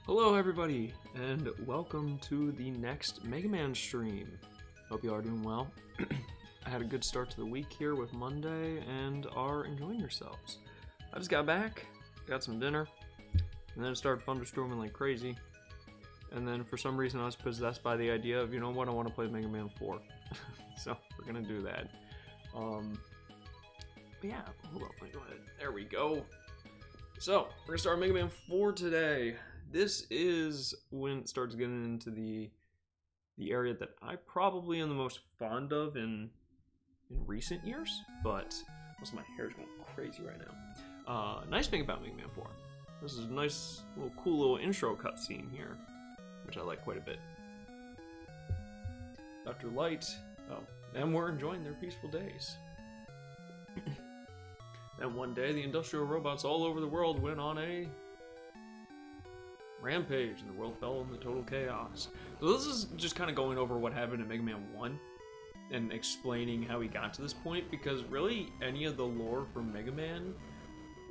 Hello everybody, and welcome to the next Mega Man stream. Hope you are doing well. I had a good start to the week here with Monday and are enjoying yourselves. I just got back, got some dinner, and then it started thunderstorming like crazy. And then for some reason I was possessed by the idea of, you know what, I want to play Mega Man 4. So we're gonna do that. But yeah, hold on, let me go ahead. There we go. So, we're gonna start Mega Man 4 today. This is when it starts getting into the area that I probably am the most fond of in recent years, but most of my hair is going crazy right now. Nice thing about Mega Man 4. This is a nice, cool little intro cutscene here, which I like quite a bit. Dr. Light, and we're enjoying their peaceful days. And one day, the industrial robots all over the world went on a rampage, and the world fell into total chaos. So this is just kind of going over what happened in Mega Man 1 and explaining how he got to this point, because really any of the lore from Mega Man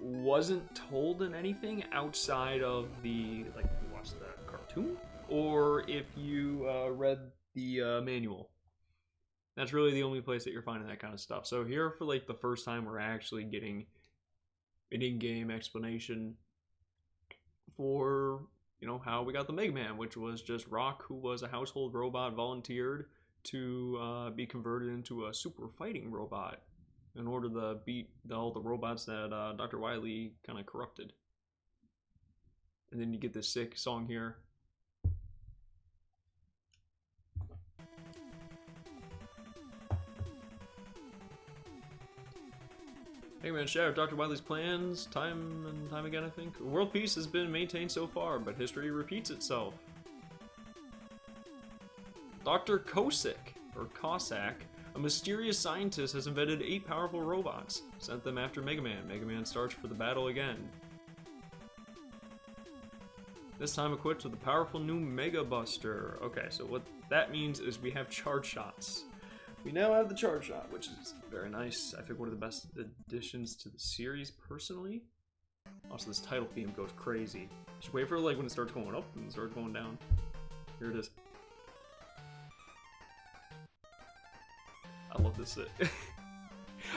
wasn't told in anything outside of the, like, if you watched the cartoon, or if you read the manual. That's really the only place that you're finding that kind of stuff. So here, for like the first time, we're actually getting an in-game explanation for, you know, how we got the Mega Man, which was just Rock, who was a household robot, volunteered to be converted into a super fighting robot in order to beat all the robots that Dr. Wily kind of corrupted. And then you get this sick song here. Mega Man shattered Dr. Wily's plans time and time again, I think. World peace has been maintained so far, but history repeats itself. Dr. Cossack, or Cossack, a mysterious scientist, has invented 8 powerful robots. Sent them after Mega Man. Mega Man starts for the battle again. This time equipped with a powerful new Mega Buster. Okay, so what that means is we have charge shots. We now have the charge shot, which is very nice. I think one of the best additions to the series, personally. Also, this title theme goes crazy. Just wait for like when it starts going up and it starts going down. Here it is. I love this shit.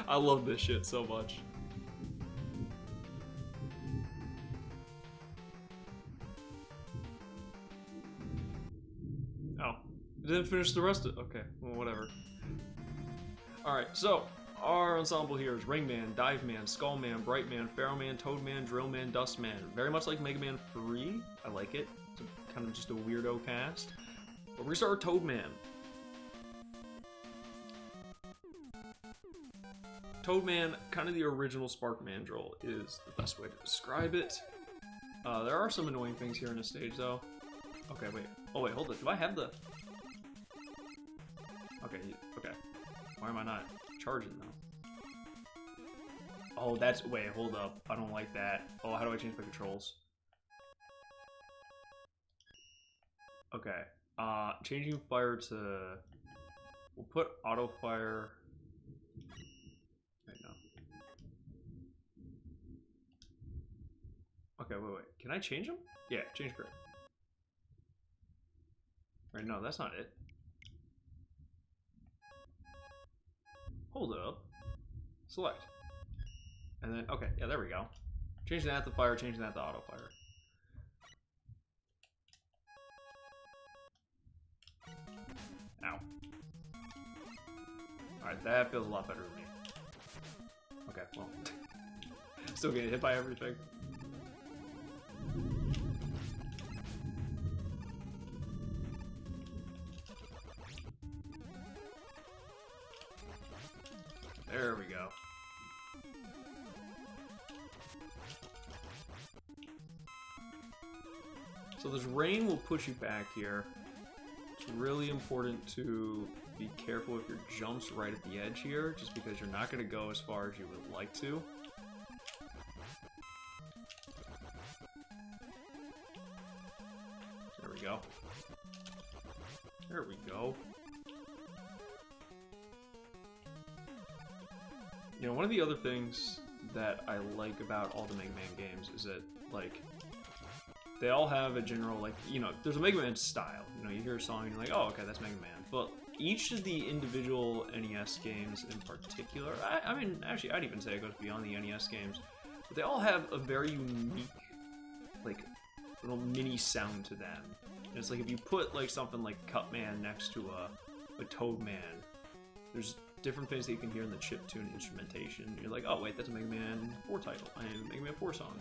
I love this shit so much. Oh, it didn't finish the rest of it. Okay, well, whatever. Alright, so our ensemble here is Ringman, Dive Man, Skull Man, Bright Man, Pharaoh Man, Toad Man, Drill Man, Dust Man. Very much like Mega Man 3. I like it. It's kind of just a weirdo cast. But we're gonna start with Toad Man. Toad Man, kind of the original Spark Mandrill, is the best way to describe it. There are some annoying things here in this stage, though. Okay, wait. Oh, wait, hold it. Do I have the... Okay, okay. Why am I not charging though? Oh, that's... Wait, hold up. I don't like that. Oh, how do I change my controls? Okay. Changing fire to... We'll put auto fire... Wait, no. Okay, wait. Can I change them? Yeah, change grip. Right, no, that's not it. Hold it up. Select. And then, okay, yeah, there we go. Changing that to fire, changing that to auto fire. Ow. Alright, that feels a lot better to me. Okay, well. Still getting hit by everything. There we go. So this rain will push you back here. It's really important to be careful with your jumps right at the edge here, just because you're not going to go as far as you would like to. There we go. There we go. You know, one of the other things that I like about all the Mega Man games is that, like, they all have a general, like, you know, there's a Mega Man style. You know, you hear a song and you're like, oh, okay, that's Mega Man. But each of the individual NES games in particular, I mean, actually, I'd even say it goes beyond the NES games, but they all have a very unique, like, little mini sound to them. And it's like if you put, like, something like Cutman next to a Toadman, there's different things that you can hear in the chiptune instrumentation. You're like, oh, wait, that's a Mega Man 4 title. I mean, Mega Man 4 song.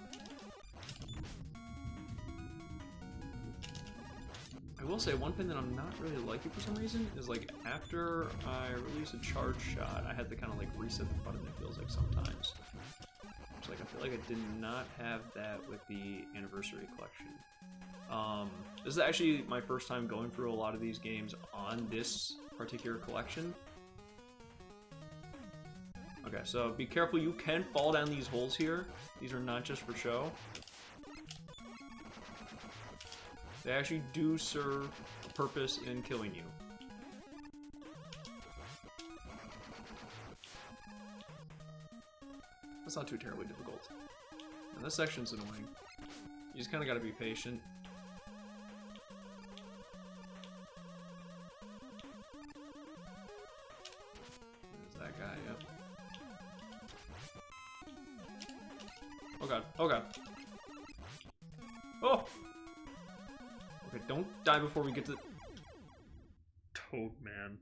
I will say one thing that I'm not really liking for some reason is, like, after I release a charge shot, I had to kind of, like, reset the button, it feels like sometimes. It's like, I feel like I did not have that with the Anniversary Collection. This is actually my first time going through a lot of these games on this particular collection. Okay, so be careful, you can fall down these holes here. These are not just for show. They actually do serve a purpose in killing you. That's not too terribly difficult. And this section's annoying. You just kind of got to be patient. There's that guy, yep. Oh god, oh god. Oh! Okay, don't die before we get to Toadman.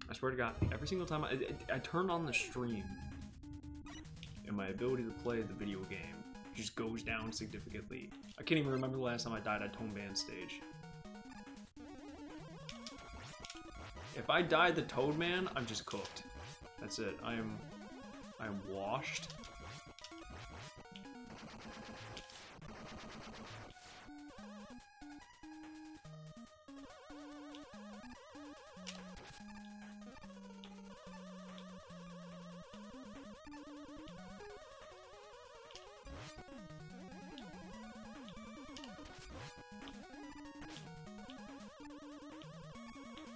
I swear to God, every single time I turn on the stream, and my ability to play the video game just goes down significantly. I can't even remember the last time I died at Toadman stage. If I die the Toadman, I'm just cooked. That's it. I am washed.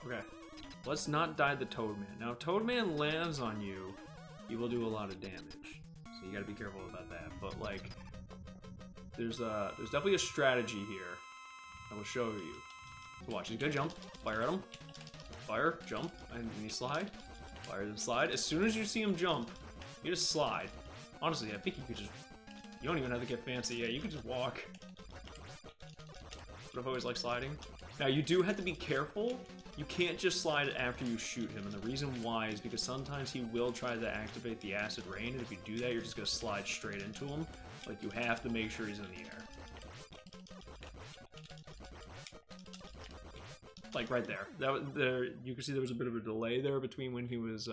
Okay, let's not die the Toadman. Now, if Toadman lands on you, he will do a lot of damage. So you gotta be careful about that. But, like, there's definitely a strategy here I will show you. So watch, he's gonna jump, fire at him, fire, jump, and then you slide, fire and slide. As soon as you see him jump, you just slide. Honestly, I think you could just, you don't even have to get fancy. Yeah, you can just walk. But I've always liked sliding. Now, you do have to be careful. You can't just slide after you shoot him, and the reason why is because sometimes he will try to activate the acid rain, and if you do that, you're just going to slide straight into him. Like, you have to make sure he's in the air. Like, right there. You can see there was a bit of a delay there between when he was,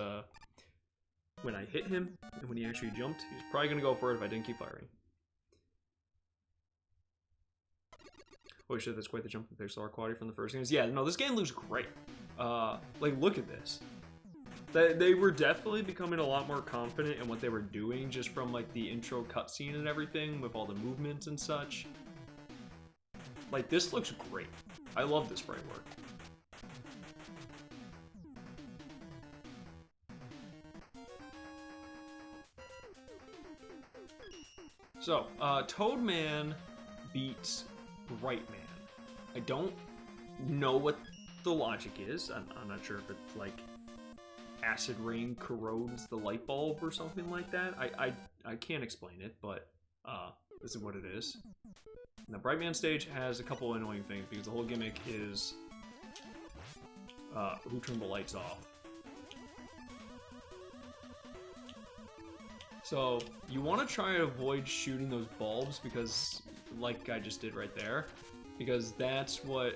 when I hit him, and when he actually jumped. He's probably going to go for it if I didn't keep firing. Holy shit, that's quite the jump in pixel quality from the first games. Yeah, no, this game looks great. Like, look at this. They were definitely becoming a lot more confident in what they were doing just from, like, the intro cutscene and everything with all the movements and such. Like, this looks great. I love this sprite work. So, Toadman beats Brightman. I don't know what the logic is. I'm not sure if it's like acid rain corrodes the light bulb or something like that. I can't explain it, but this is what it is. And the Brightman stage has a couple annoying things because the whole gimmick is who turned the lights off. So you want to try to avoid shooting those bulbs because, like I just did right there, because that's what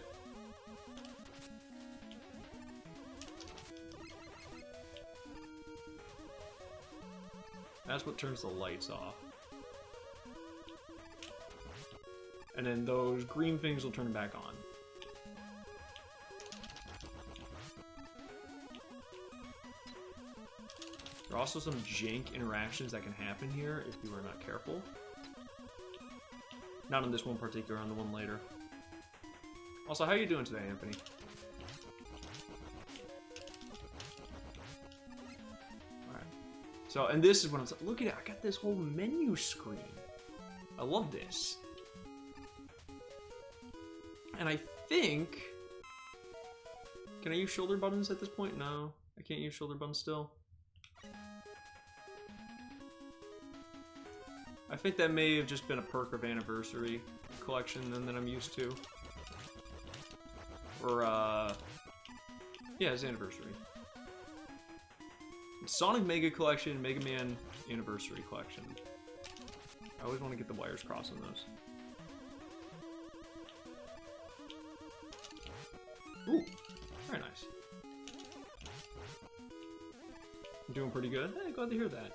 turns the lights off. And then those green things will turn it back on. There are also some jank interactions that can happen here if you are not careful. Not on this one particular, on the one later. Also, how are you doing today, Anthony? Alright. So, and this is what I'm saying. Look at it, I got this whole menu screen. I love this. And I think... Can I use shoulder buttons at this point? No, I can't use shoulder buttons still. I think that may have just been a perk of Anniversary Collection than that I'm used to. Or, yeah, it's Anniversary. Sonic Mega Collection, Mega Man Anniversary Collection. I always want to get the wires crossed on those. Ooh, very nice. I'm doing pretty good. Hey, glad to hear that.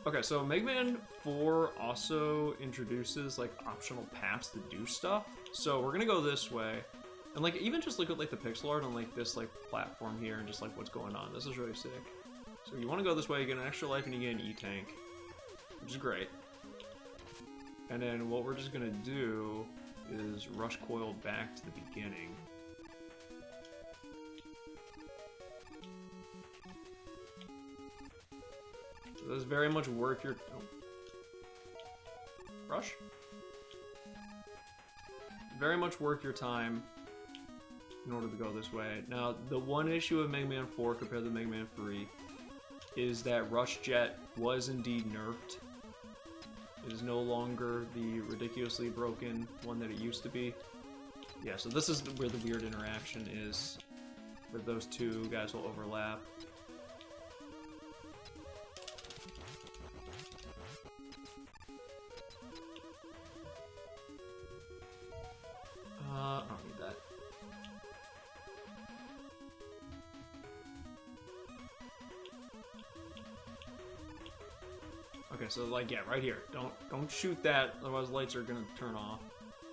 Okay, so Mega Man 4 also introduces like optional paths to do stuff. So we're gonna go this way, and like even just look at like the pixel art on like this like platform here and just like what's going on. This is really sick. So you want to go this way, you get an extra life, and you get an E-Tank, which is great. And then what we're just gonna do is rush coil back to the beginning. So this is very much worth your... Oh. Rush? Very much worth your time in order to go this way. Now, the one issue of Mega Man 4 compared to Mega Man 3 is that Rush Jet was indeed nerfed. It is no longer the ridiculously broken one that it used to be. Yeah, so this is where the weird interaction is, where those two guys will overlap. I don't need that. Okay, so like, yeah, right here. Don't shoot that, otherwise lights are gonna turn off.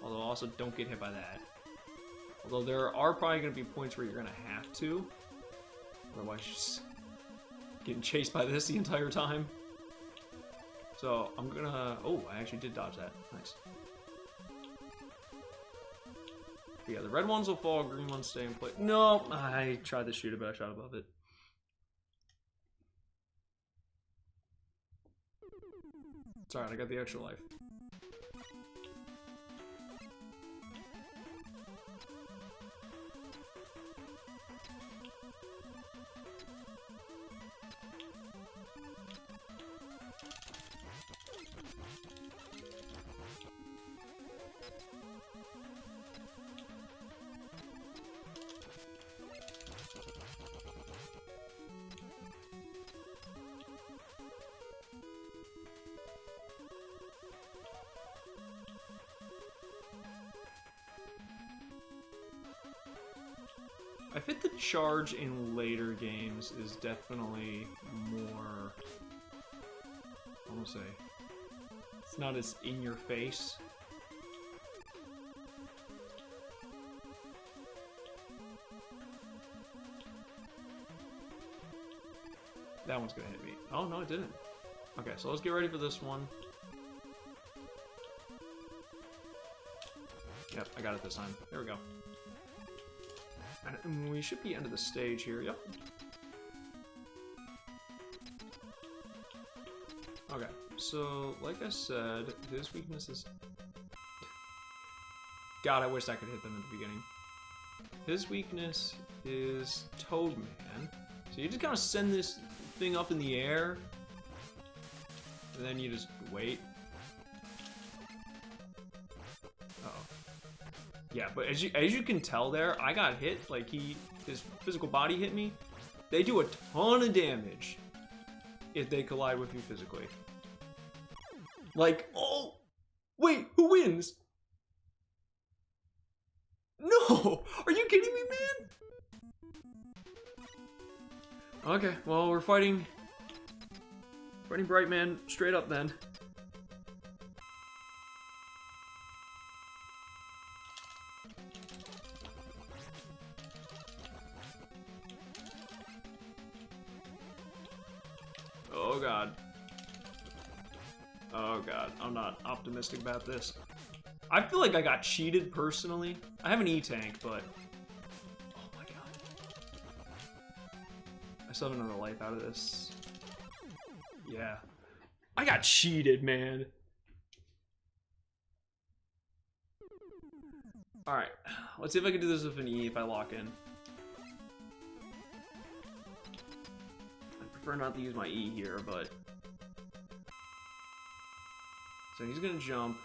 Although also don't get hit by that. Although there are probably gonna be points where you're gonna have to. Otherwise you're just getting chased by this the entire time. So I'm gonna... Oh, I actually did dodge that. Nice. But yeah, the red ones will fall, green ones stay in place. No, I tried to shoot it, but I shot above it. It's alright, I got the extra life. I think the charge in later games is definitely more, I want to say, it's not as in your face. That one's gonna hit me. Oh, no, it didn't. Okay, so let's get ready for this one. Yep, I got it this time. There we go. And we should be end of the stage here, yep. Okay, so like I said, his weakness is... God, I wish I could hit them at the beginning. His weakness is Toadman. So you just kind of send this thing up in the air, and then you just wait. Yeah, but as you can tell there, I got hit, like his physical body hit me. They do a ton of damage if they collide with you physically. Like, oh, wait, who wins? No, are you kidding me, man? Okay, well, we're fighting Brightman straight up then. Oh god. Oh god, I'm not optimistic about this. I feel like I got cheated personally. I have an E-Tank, but... Oh my god. I still have another life out of this. Yeah. I got cheated, man. Alright, let's see if I can do this with an E if I lock in. I prefer not to use my E here, but... So he's gonna jump.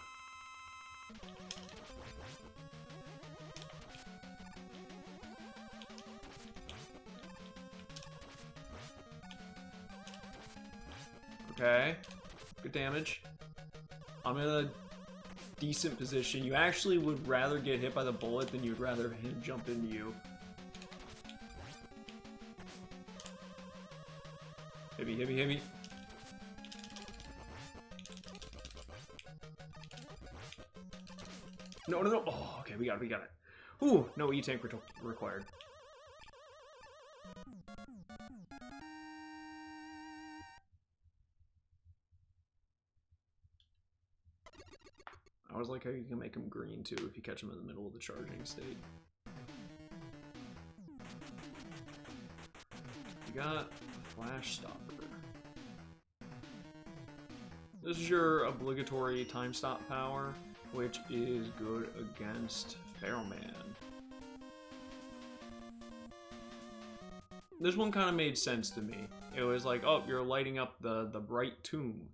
Okay, good damage. I'm in a decent position. You actually would rather get hit by the bullet than you'd rather him jump into you. Hit me, hit me, hit me. No, no, no. Oh, okay, we got it, we got it. Ooh, no E-tank required. I always like how you can make him green too if you catch him in the middle of the charging state. You got Flash Stopper. This is your obligatory time stop power, which is good against Pharaoh Man. This one kind of made sense to me. It was like, oh, you're lighting up the bright tomb.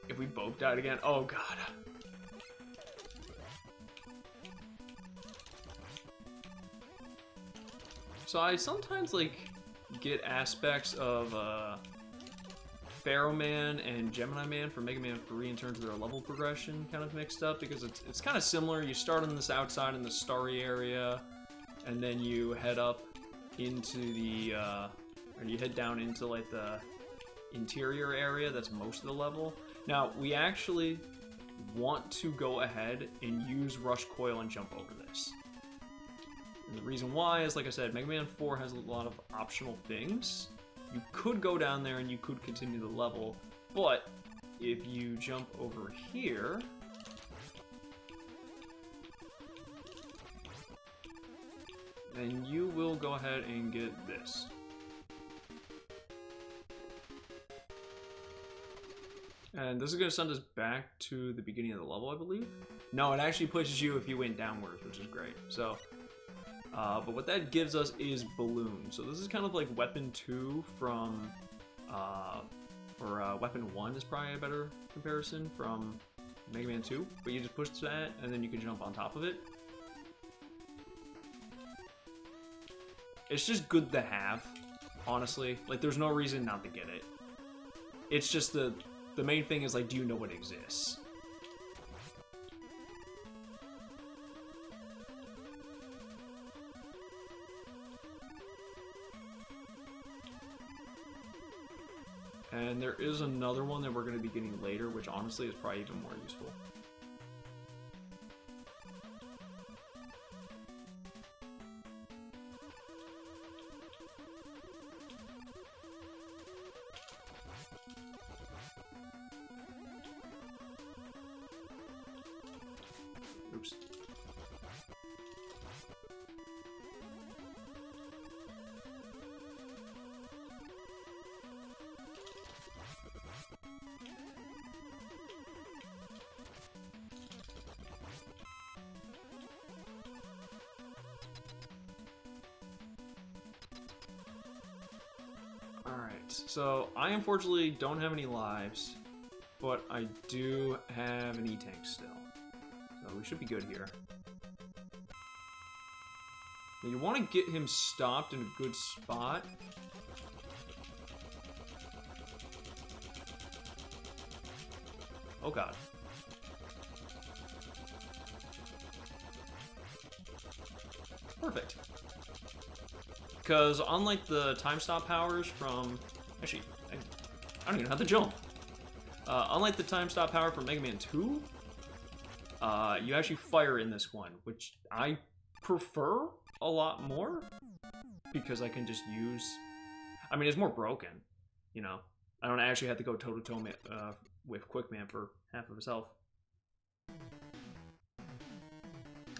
If we both died again, oh god. So I sometimes like get aspects of Pharaoh Man and Gemini Man from Mega Man 3 in terms of their level progression kind of mixed up, because it's kind of similar. You start on this outside in the starry area, and then you head up into the or you head down into like the interior area that's most of the level. Now, we actually want to go ahead and use Rush Coil and jump over this. And the reason why is, like I said, Mega Man 4 has a lot of optional things. You could go down there and you could continue the level, but if you jump over here, then you will go ahead and get this. And this is going to send us back to the beginning of the level, I believe. No, it actually pushes you if you went downwards, which is great. So, but what that gives us is Balloon. So this is kind of like Weapon 2 from, or Weapon 1 is probably a better comparison from Mega Man 2. But you just push that, and then you can jump on top of it. It's just good to have, honestly. Like, there's no reason not to get it. It's just the main thing is, like, do you know it exists? And there is another one that we're going to be getting later, which honestly is probably even more useful. Oops. Alright, so I unfortunately don't have any lives, but I do have an E-tank still. So we should be good here. Now you want to get him stopped in a good spot. Oh god. Perfect. Because unlike the time stop powers from... Actually, I don't even know how to jump. Unlike the time stop power from Mega Man 2, you actually fire in this one, which I prefer a lot more, because I can just use... I mean, it's more broken, you know? I don't actually have to go toe-to-toe with Quickman for half of his health.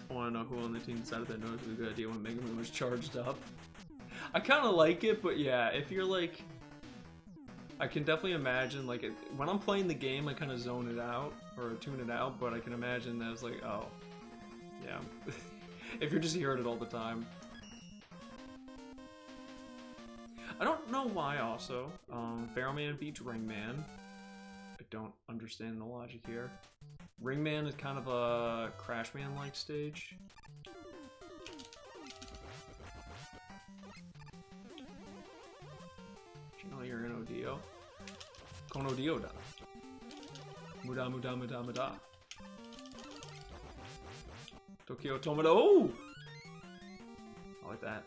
I want to know who on the team decided that no, it was a good idea when Mega Man was charged up. I kind of like it, but yeah, if you're like... I can definitely imagine, like, when I'm playing the game, I kind of zone it out, or tune it out, but I can imagine that it's like, oh, Yeah. If you're just hearing it all the time. I don't know why also. Pharaoh Man beats Ringman. I don't understand the logic here. Ringman is kind of a Crash Man-like stage. You know you're in Odio. Kono Dioda. Muda muda muda muda. Tokyo Tomada. Oh! I like that.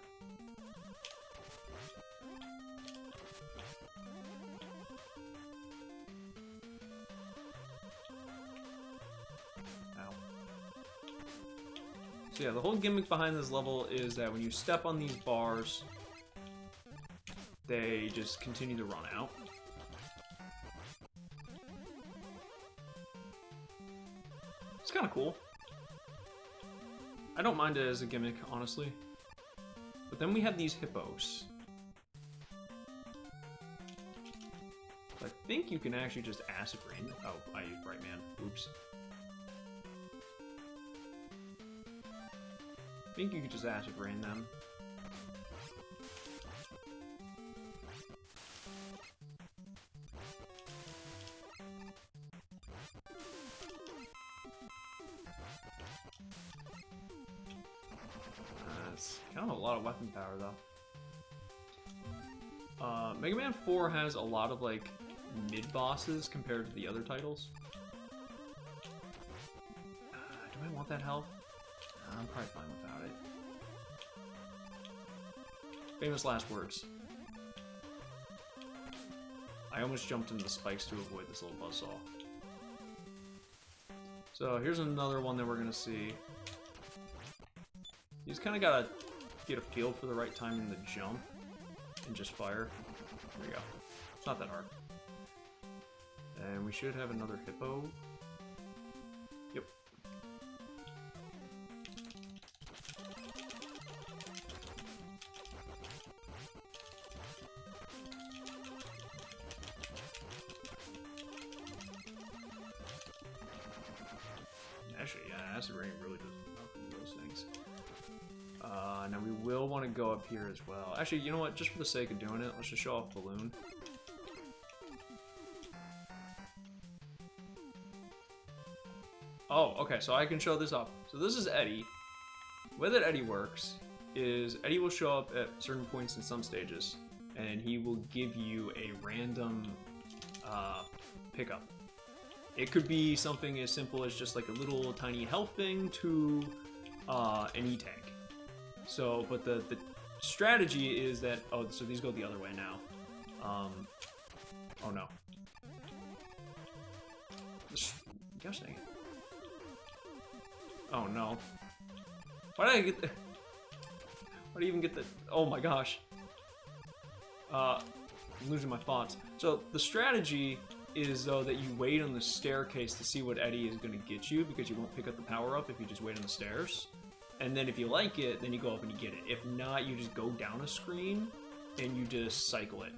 Ow. So yeah, the whole gimmick behind this level is that when you step on these bars, they just continue to run out. It's kind of cool. I don't mind it as a gimmick, honestly. But then we have these hippos. I think you can actually just acid rain. Oh, I used Bright Man. Oops. I think you could just acid rain them. Kind of a lot of weapon power, though. Mega Man 4 has a lot of, like, mid-bosses compared to the other titles. Do I want that health? I'm probably fine without it. Famous last words. I almost jumped into the spikes to avoid this little buzzsaw. So here's another one that we're gonna see. You just kind of gotta get a feel for the right timing to jump and just fire. There we go. It's not that hard. And we should have another hippo. Yep. Actually, yeah, acid rain really does nothing to those things. Now we will want to go up here as well. Actually, you know what? Just for the sake of doing it, let's just show off Balloon. Oh, okay, so I can show this off. So this is Eddie. The way that Eddie works is Eddie will show up at certain points in some stages, and he will give you a random pickup. It could be something as simple as just like a little tiny health thing to an E-tank. So, but the strategy is that, oh, so these go the other way now. Oh no. Gosh dang it. Oh no. Why did I get the... Why did I even get the... Oh my gosh. I'm losing my thoughts. So, the strategy is, though, that you wait on the staircase to see what Eddie is going to get you, because you won't pick up the power-up if you just wait on the stairs. And then if you like it, then you go up and you get it. If not, you just go down a screen, and you just cycle it.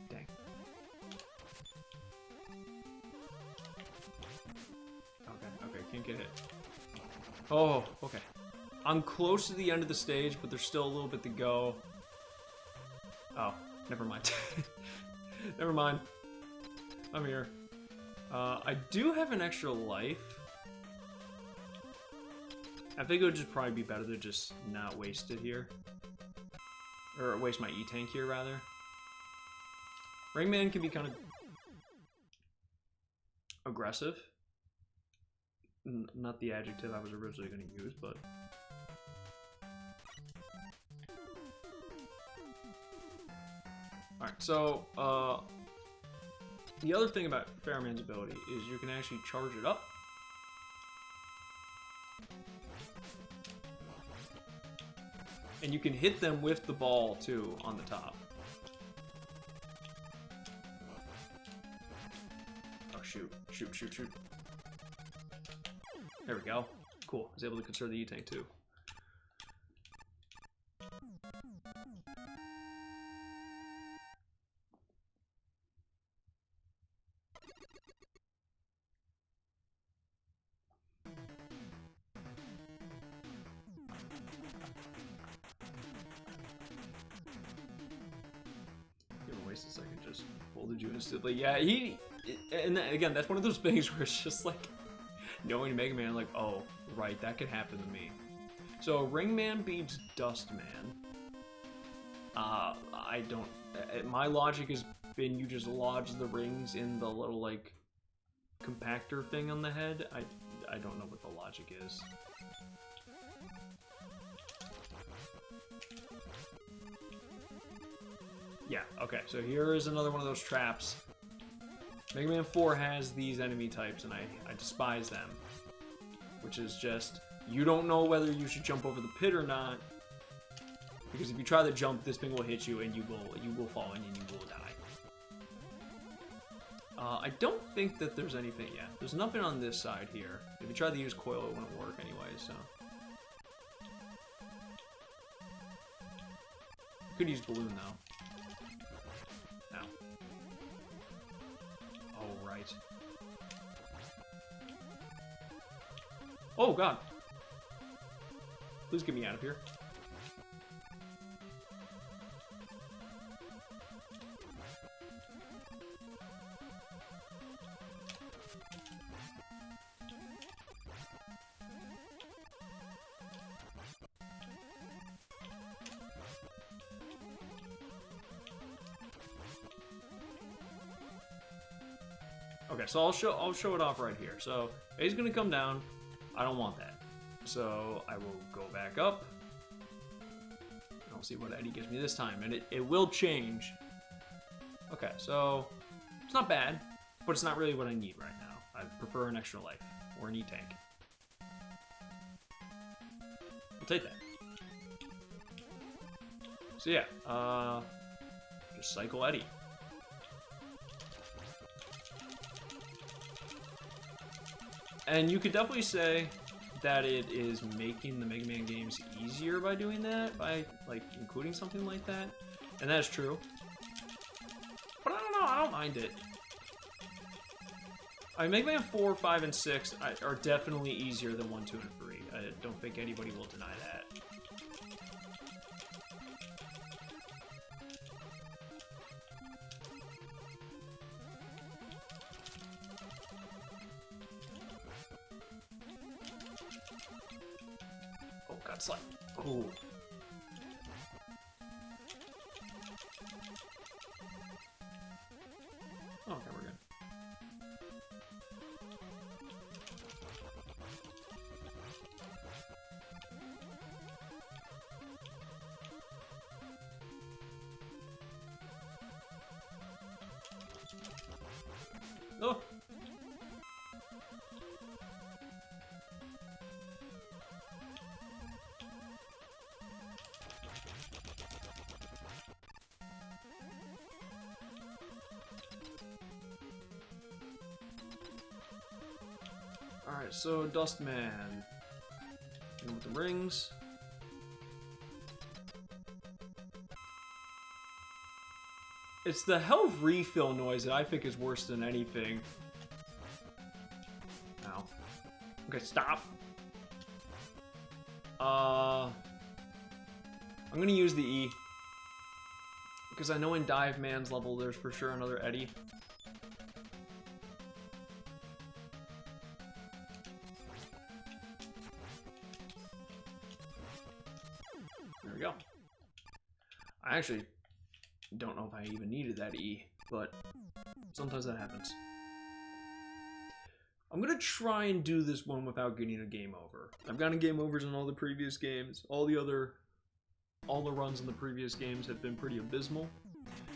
Dang. Okay, can't get it. Oh, okay. I'm close to the end of the stage, but there's still a little bit to go. Oh, never mind. Never mind. I'm here. I do have an extra life. I think it would just probably be better to just not waste it here. Or waste my E-tank here, rather. Ringman can be kind of aggressive. Not the adjective I was originally going to use, but... Alright, so, the other thing about Pharaoh Man's ability is you can actually charge it up. And you can hit them with the ball, too, on the top. Oh, shoot. Shoot, shoot, shoot. There we go. Cool. I was able to conserve the E-Tank too. A second, just folded you instantly. Yeah, and again, that's one of those things where it's just like knowing Mega Man, like, oh, right, that could happen to me. So Ringman beats Dustman. I don't. My logic has been you just lodge the rings in the little like compactor thing on the head. I don't know what the logic is. Yeah, okay, so here is another one of those traps. Mega Man 4 has these enemy types, and I despise them. Which is just, you don't know whether you should jump over the pit or not, because if you try to jump, this thing will hit you, and you will fall in, and you will die. I don't think that there's anything, yeah, there's nothing on this side here. If you try to use coil, it wouldn't work anyway, so. You could use balloon, though. Oh god! Please get me out of here. Okay, so I'll show it off right here. So A's gonna come down. I don't want that. So I will go back up. And I'll see what Eddie gives me this time. And it will change. Okay, so it's not bad, but it's not really what I need right now. I prefer an extra life or an E-Tank. I'll take that. So yeah, just cycle Eddie. And you could definitely say that it is making the Mega Man games easier by doing that, by like including something like that. And that is true. But I don't know, I don't mind it. I mean, Mega Man 4, 5, and 6 are definitely easier than 1, 2, and 3. I don't think anybody will deny that. Oh, God, slide. Cool. Oh, okay, we're good. Oh! Alright, so Dustman. In with the rings. It's the health refill noise that I think is worse than anything. Ow. Okay, stop. I'm gonna use the E. Because I know in Dive Man's level there's for sure another Eddie. There we go. I actually don't know if I even needed that E, but sometimes that happens. I'm gonna try and do this one without getting a game over. I've gotten game overs in all the previous games. All the runs in the previous games have been pretty abysmal.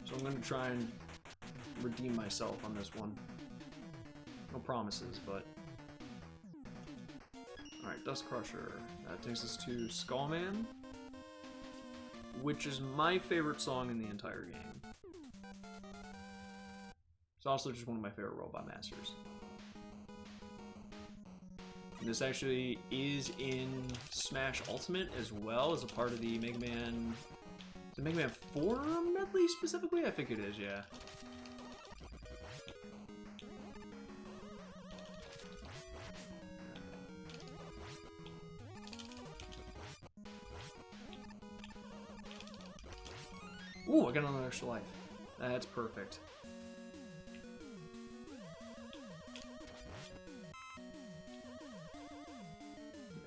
So I'm gonna try and redeem myself on this one. No promises, but... Alright, Dust Crusher. That takes us to Skullman, which is my favorite song in the entire game. It's also just one of my favorite Robot Masters. This actually is in Smash Ultimate as well as a part of the Mega Man... Is it Mega Man 4 medley specifically? I think it is, yeah. Ooh, I got another extra life. That's perfect.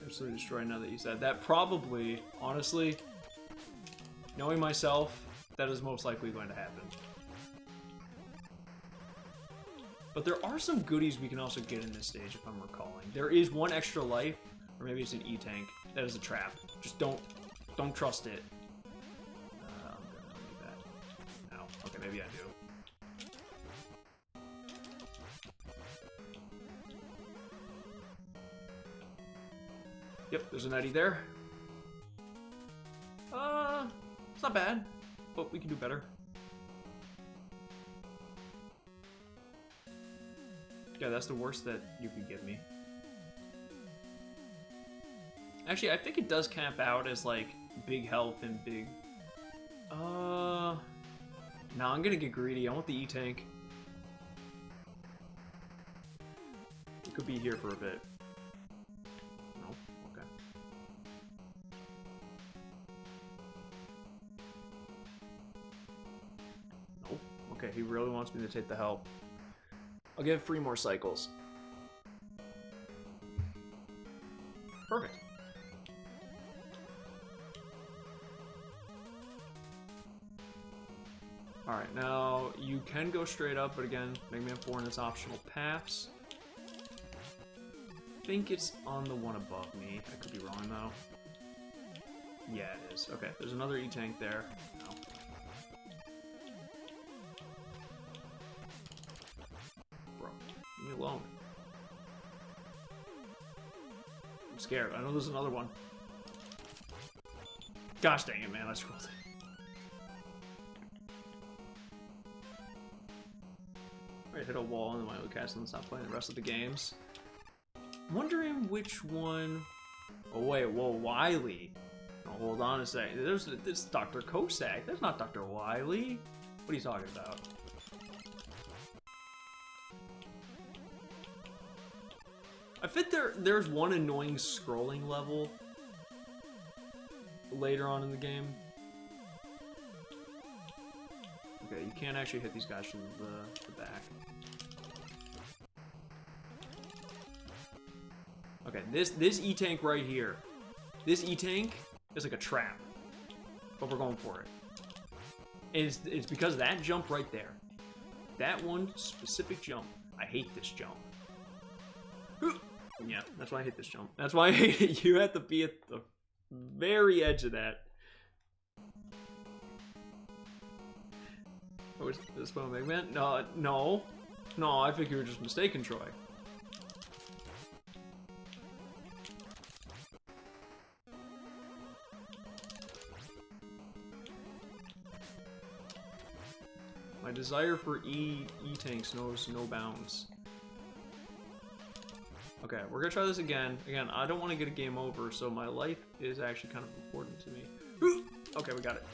Absolutely destroyed now that you said that. Probably, honestly, knowing myself, that is most likely going to happen. But there are some goodies we can also get in this stage, if I'm recalling. There is one extra life, or maybe it's an E-Tank. That is a trap. Just don't trust it. I'm gonna leave that. No. Okay, maybe I do. Yep, there's an Eddie there. It's not bad, but we can do better. Yeah, that's the worst that you could give me. Actually, I think it does camp out as, like, big health and big... No, I'm gonna get greedy. I want the E-Tank. It could be here for a bit. No? Okay. Nope. Okay, he really wants me to take the help. I'll give 3 more cycles. Perfect. Alright, now you can go straight up, but again, Mega Man 4 and its optional paths. I think it's on the one above me. I could be wrong though. Yeah, it is. Okay, there's another E-Tank there. No. Bro, leave me alone. I'm scared. I know there's another one. Gosh dang it, man, I scrolled it. I hit a wall and then my cast and stop playing the rest of the games. I'm wondering which one... Oh wait, whoa, Wily. Oh, hold on a second. There's Dr. Cossack. There's not Dr. Wily. What are you talking about? I think there's one annoying scrolling level later on in the game. Okay, you can't actually hit these guys from the back. Okay, this E-Tank right here. This E-Tank is like a trap. But we're going for it. And it's because of that jump right there. That one specific jump. I hate this jump. Yeah, that's why I hate this jump. That's why I hate it. You have to be at the very edge of that. Oh, is this one Mega Man? No, I think you were just mistaken, Troy. My desire for E-Tanks knows no bounds. Okay, we're gonna try this again. Again, I don't want to get a game over, so my life is actually kind of important to me. Okay, we got it.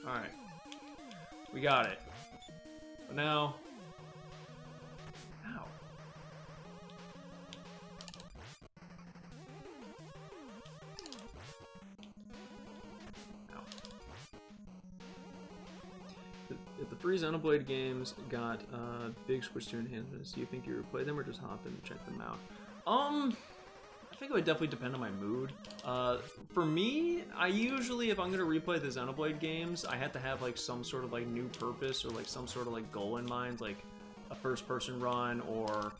Alright. We got it. But now... Ow. Ow. If the free Xenoblade games got big Switch 2 enhancements, do you think you would play them or just hop in and check them out? I think it would definitely depend on my mood. For me, I usually, if I'm gonna replay the Xenoblade games, I have to have like some sort of like new purpose or like some sort of like goal in mind, like a first-person run or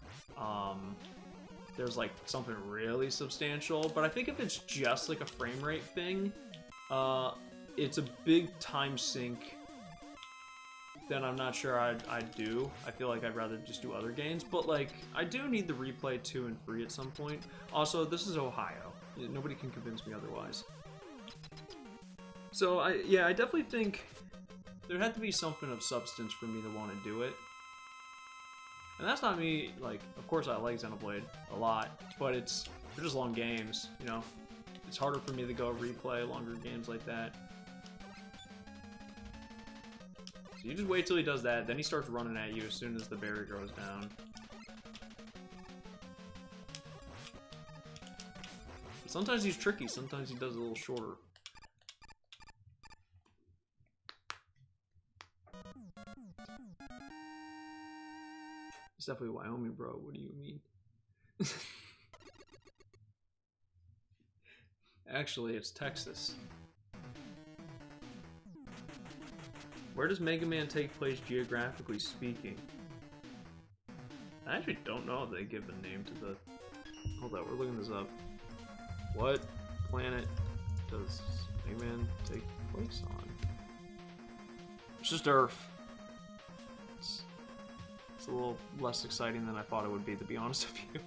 there's like something really substantial. But I think if it's just like a frame rate thing, it's a big time sink. Then I'm not sure I'd do. I feel like I'd rather just do other games, but like I do need the replay 2 and 3 at some point. Also, this is Ohio. Nobody can convince me otherwise. So I definitely think there had to be something of substance for me to want to do it. And that's not me, like, of course I like Xenoblade a lot, but they're just long games, you know? It's harder for me to go replay longer games like that. So you just wait till he does that, then he starts running at you as soon as the barrier goes down. But sometimes he's tricky, sometimes he does a little shorter. It's definitely Wyoming, bro. What do you mean? Actually, it's Texas. Where does Mega Man take place geographically speaking? I actually don't know if they give a name to the... Hold on, we're looking this up. What planet does Mega Man take place on? It's just Earth. It's a little less exciting than I thought it would be, to be honest with you.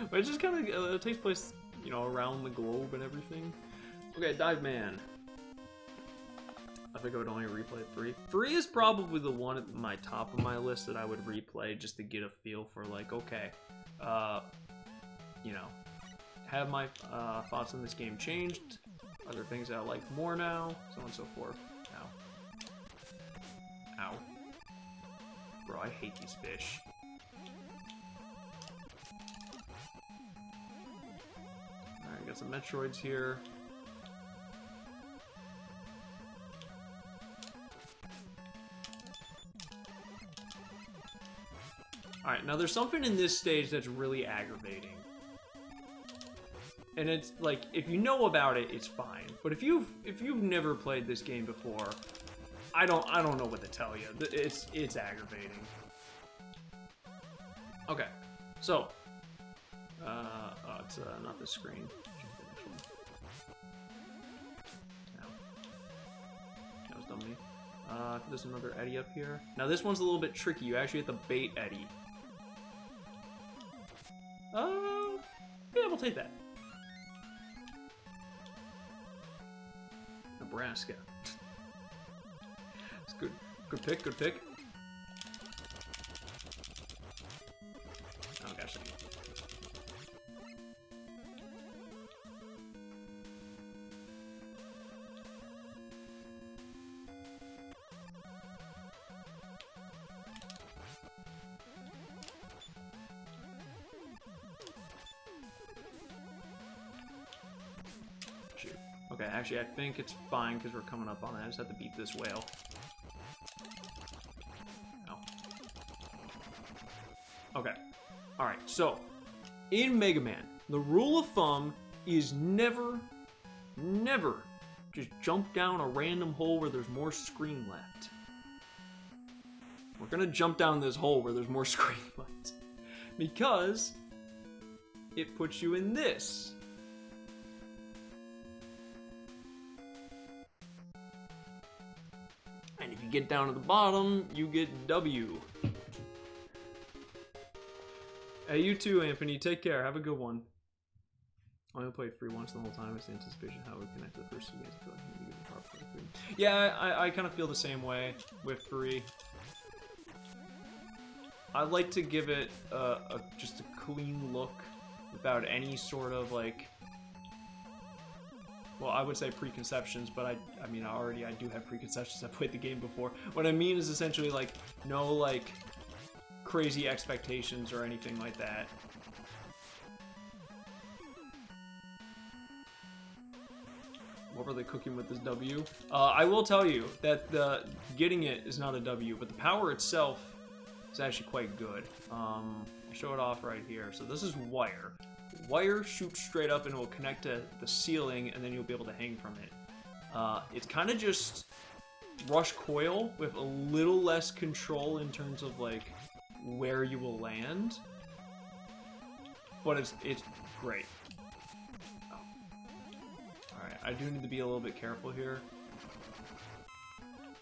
But it just kind of it takes place, you know, around the globe and everything. Okay, Dive Man. I think I would only replay 3. 3 is probably the one at my top of my list that I would replay just to get a feel for, like, okay, you know, have my thoughts on this game changed? Are there things that I like more now? So on and so forth. Ow. Ow. Bro, I hate these fish. Alright, got some Metroids here. Alright, now there's something in this stage that's really aggravating. And it's like, if you know about it, it's fine. But if you've never played this game before, I don't know what to tell you. It's aggravating. Okay, so oh, it's not this screen. That was dumb me. There's another Eddie up here. Now this one's a little bit tricky. You actually have to bait Eddie. Yeah, we'll take that. Nebraska. It's good. Good pick, good pick. Oh gosh. Shoot. Okay, actually I think it's fine because we're coming up on it. I just have to beat this whale. Okay. Alright, so, in Mega Man, the rule of thumb is never just jump down a random hole where there's more screen left. We're gonna jump down this hole where there's more screen left. Because it puts you in this. And if you get down to the bottom, you get W. Hey, you too, Anthony. Take care. Have a good one. I only played 3 once the whole time. It's the anticipation how it would connect to the first 2 games. I feel like you need to get the proper 3. Yeah, I kind of feel the same way with 3. I like to give it just a clean look without any sort of, like... Well, I would say preconceptions, but I mean, I do have preconceptions. I've played the game before. What I mean is essentially, like, no, like... crazy expectations or anything like that. What were they cooking with this W? I will tell you that getting it is not a W, but the power itself is actually quite good. I'll show it off right here. So this is wire. Wire shoots straight up and it will connect to the ceiling, and then you'll be able to hang from it. It's kind of just rush coil with a little less control in terms of, like, where you will land, but it's great. Oh. Alright, I do need to be a little bit careful here.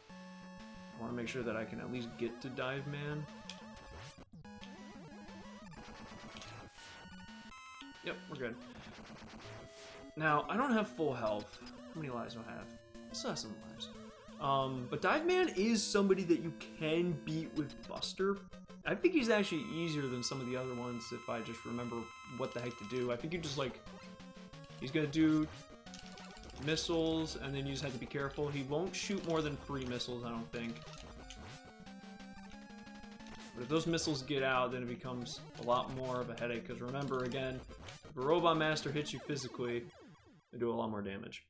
I want to make sure that I can at least get to Dive Man. Yep, we're good. Now, I don't have full health. How many lives do I have? I still have some lives. But Dive Man is somebody that you can beat with Buster I think he's actually easier than some of the other ones if I just remember what the heck to do. I think you just like... He's gonna do missiles, and then you just have to be careful. He won't shoot more than 3 missiles, I don't think. But if those missiles get out, then it becomes a lot more of a headache. Because remember, again, if a Robot Master hits you physically, they do a lot more damage.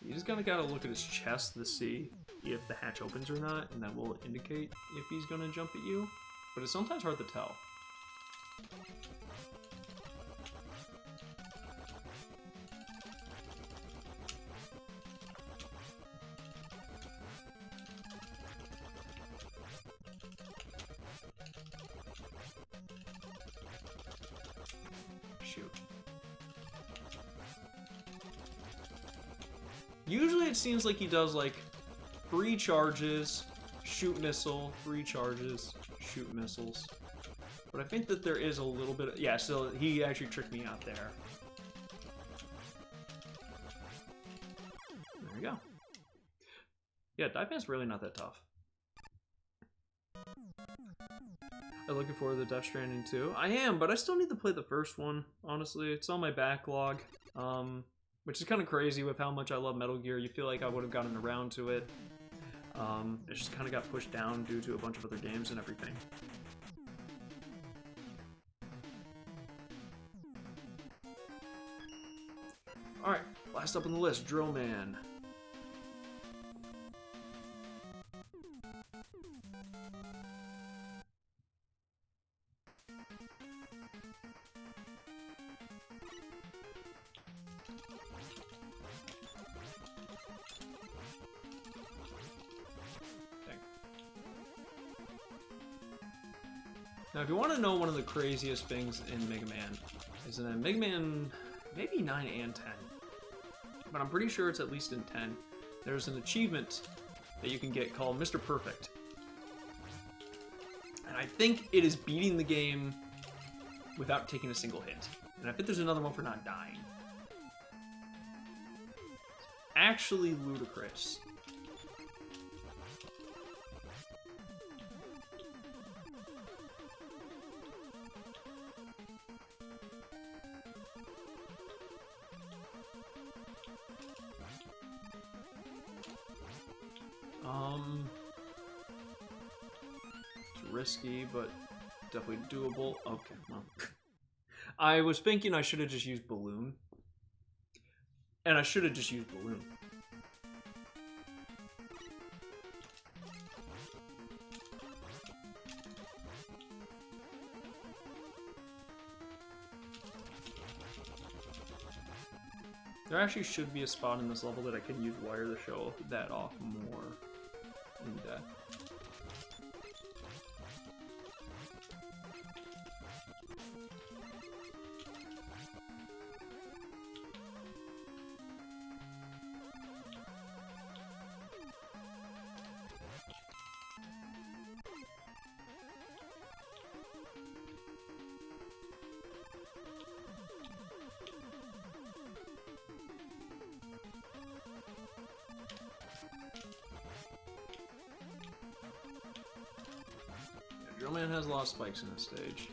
You just kind of gotta look at his chest to see if the hatch opens or not, and that will indicate if he's gonna jump at you. But it's sometimes hard to tell. Shoot. Usually it seems like he does like 3 charges, shoot missile, 3 charges, shoot missiles. But I think that there is a little bit of... Yeah, so he actually tricked me out there. There we go. Yeah, Dive Band's really not that tough. I'm looking forward to Death Stranding 2. I am, but I still need to play the first one, honestly. It's on my backlog, which is kind of crazy with how much I love Metal Gear. You feel like I would have gotten around to it. It just kind of got pushed down due to a bunch of other games and everything. Alright, last up on the list, Drill Man. Now, if you want to know one of the craziest things in Mega Man, is that in Mega Man, maybe 9 and 10, but I'm pretty sure it's at least in 10, there's an achievement that you can get called Mr. Perfect. And I think it is beating the game without taking a single hit. And I think there's another one for not dying. Actually ludicrous. It's risky, but definitely doable. Okay, well. I was thinking I should have just used Balloon. And I should have just used Balloon. There actually should be a spot in this level that I can use wire to show that off more in depth. Drill Man has a lot of spikes in this stage.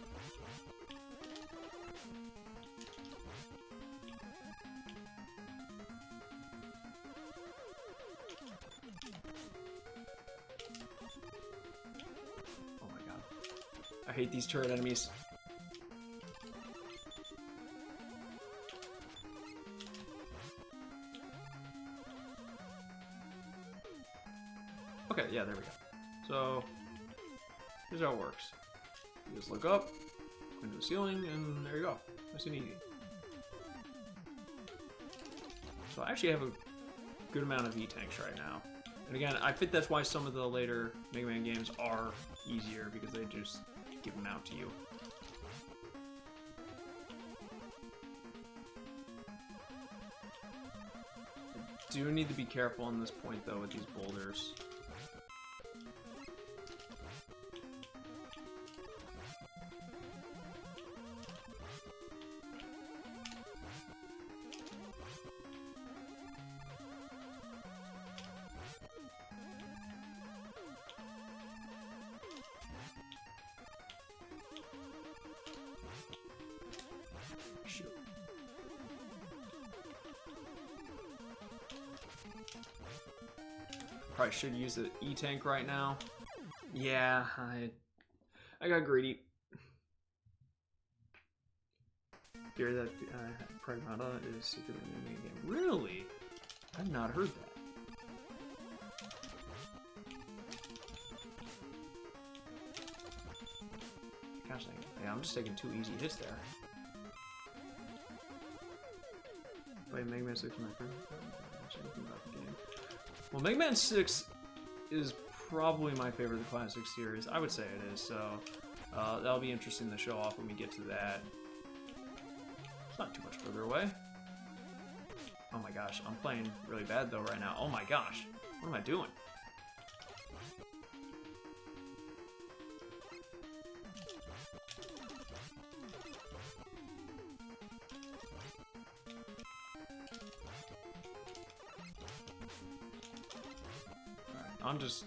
Oh my god. I hate these turret enemies. Okay, yeah, there we go. So... here's how it works. You just look up, into the ceiling, and there you go. Nice and easy. So I actually have a good amount of E-tanks right now. And again, I think that's why some of the later Mega Man games are easier, because they just give them out to you. I do need to be careful on this point, though, with these boulders. Probably should use the E-Tank right now. Yeah, I got greedy. Fear that Pragmata is secretly in the game. Really? I've not heard that. Gosh, yeah, I'm just taking 2 easy hits there. Play Mega Man 6 my friend. Well, Mega Man 6 is probably my favorite of the Classic series. I would say it is, so that'll be interesting to show off when we get to that. It's not too much further away. Oh my gosh, I'm playing really bad though right now. Oh my gosh, what am I doing?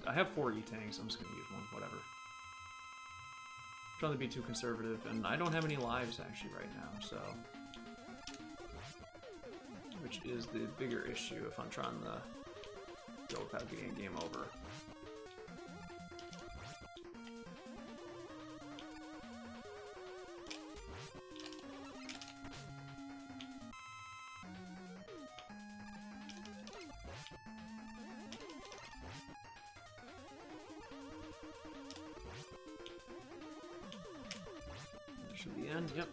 I have 4 E-Tanks, I'm just gonna use one, whatever. I'm trying to be too conservative, and I don't have any lives actually right now, so. Which is the bigger issue if I'm trying to go without getting a game over. Should be the end, yep.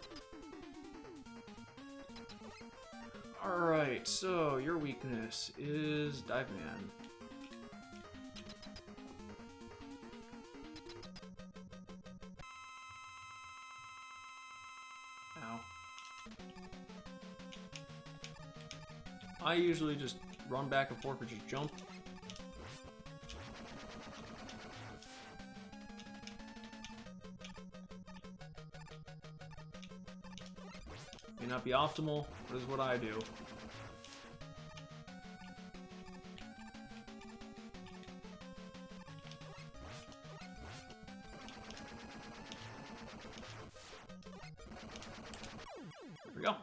Alright, so your weakness is Dive Man. Ow. I usually just run back and forth or just jump. May not be optimal, but is what I do. There we go.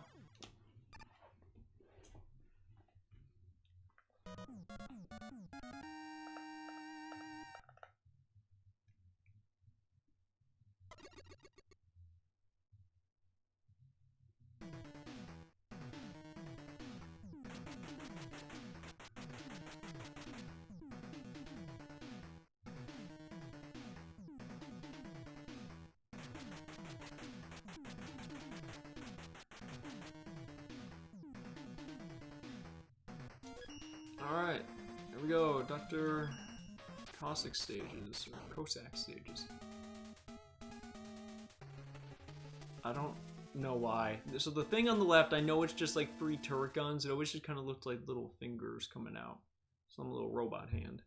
Alright, here we go, Dr. Cossack stages, or Cossack stages. I don't know why. So the thing on the left, I know it's just like 3 turret guns. It always just kind of looked like little fingers coming out. Some little robot hand.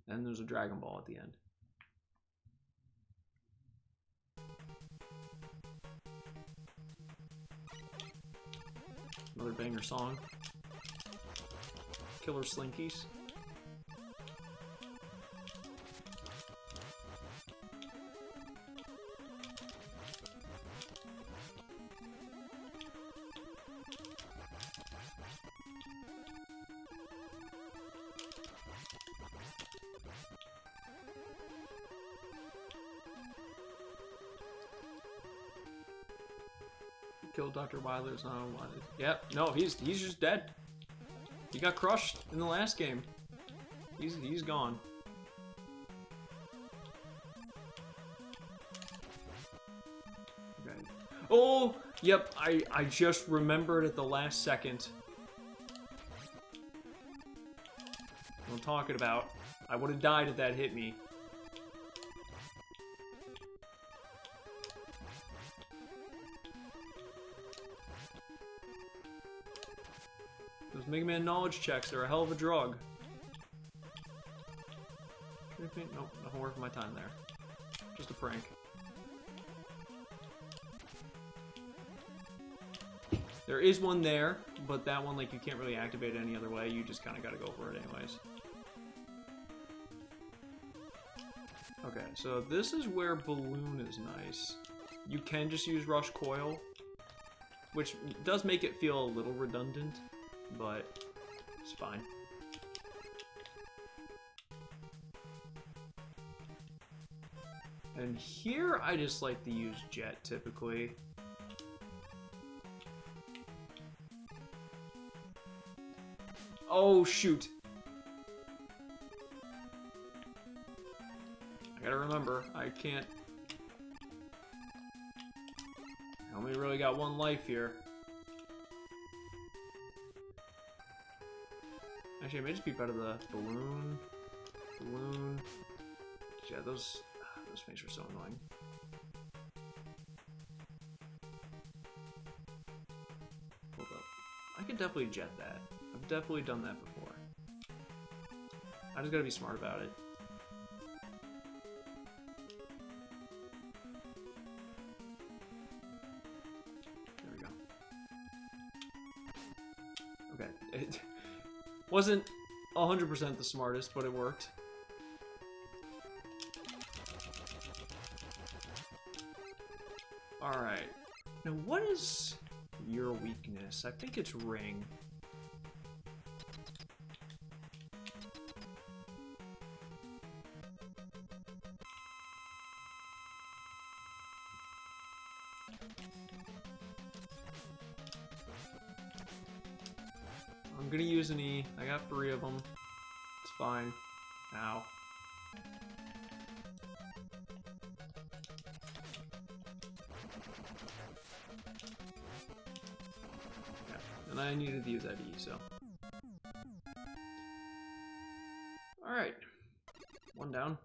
And there's a Dragon Ball at the end. Another banger song. Killer Slinkies. Killed Dr. Wiler's not wanted. Yep, no, he's just dead. He got crushed in the last game. He's gone. Okay. Oh, yep, I just remembered at the last second. What I'm talking about. I would have died if that hit me. Those Mega Man knowledge checks are a hell of a drug. Nope, nothing worth my time there. Just a prank. There is one there, but that one, like, you can't really activate it any other way. You just kind of got to go for it anyways. Okay, so this is where Balloon is nice. You can just use Rush Coil, which does make it feel a little redundant, but it's fine. And here, I just like to use Jet, typically. Oh, shoot. I gotta remember, I can't... I only really got one life here. Actually, I may just be better the balloon. Balloon. Yeah, those things are so annoying. Hold up. I could definitely jet that. I've definitely done that before. I just gotta be smart about it. There we go. Okay. It wasn't 100% the smartest, but it worked. Alright. Now, what is your weakness? I think it's ring. I'm gonna use an E. I got 3 of them. It's fine. Ow. And I needed to use that E, so. Alright. 1 down.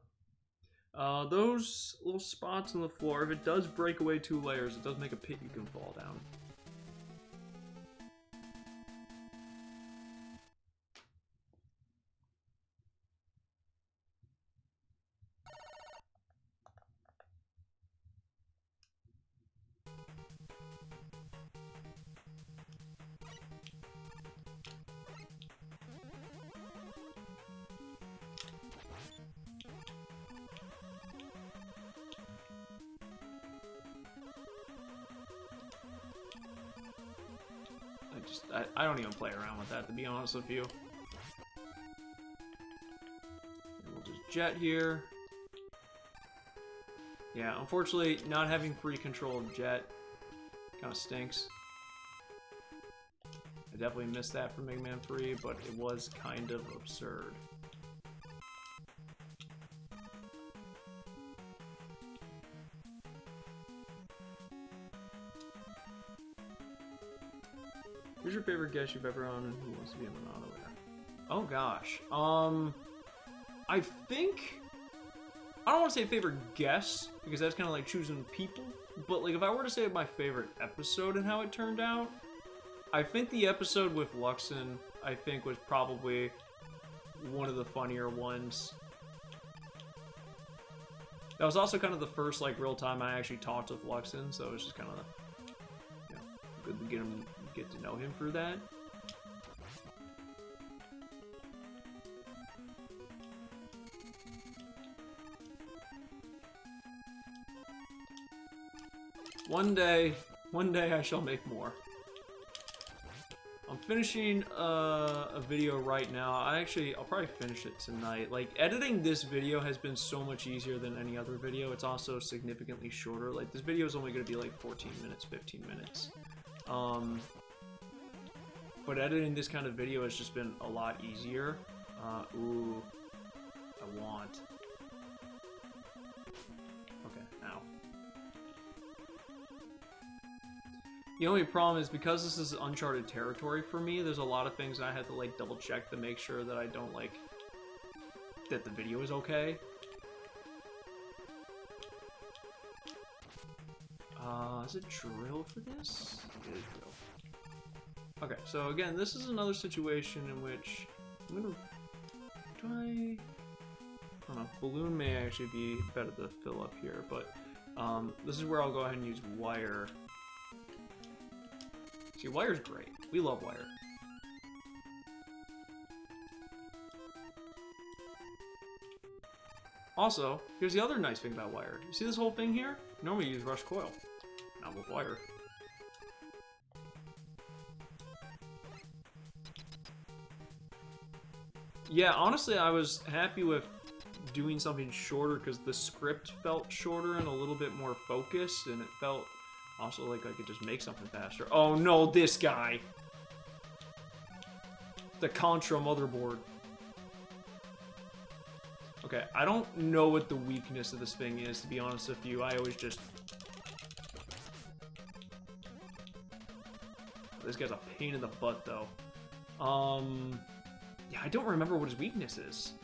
Those little spots on the floor, if it does break away 2 layers, it does make a pit you can fall down. I don't even play around with that, to be honest with you. And we'll just jet here. Yeah, unfortunately, not having free control of jet kind of stinks. I definitely missed that from Mega Man 3, but it was kind of absurd. Who's your favorite guest you've ever on, and who wants to be in Monado Air? Oh gosh. I think I don't want to say favorite guest because that's kind of like choosing people. But like if I were to say my favorite episode and how it turned out, I think the episode with Luxon I think was probably one of the funnier ones. That was also kind of the first like real time I actually talked with Luxon, so it was just kind of good to get to know him through that. One day I shall make more. I'm finishing a video right now. I'll probably finish it tonight. Like, editing this video has been so much easier than any other video. It's also significantly shorter. Like, this video is only going to be like 14 minutes, 15 minutes. But editing this kind of video has just been a lot easier. Ooh. I want. Okay, ow. The only problem is because this is uncharted territory for me, there's a lot of things I had to like double check to make sure that I don't like that the video is okay. Is it drill for this? It is drill. Okay, so again, this is another situation in which I'm gonna I don't know, balloon may actually be better to fill up here, but this is where I'll go ahead and use wire. See, wire's great. We love wire. Also, here's the other nice thing about wire. You see this whole thing here? Normally you use rush coil, not with wire. Yeah, honestly, I was happy with doing something shorter because the script felt shorter and a little bit more focused, and it felt also like I could just make something faster. Oh no, this guy! The Contra motherboard. Okay, I don't know what the weakness of this thing is, to be honest with you. I always just... This guy's a pain in the butt, though. Yeah, I don't remember what his weakness is.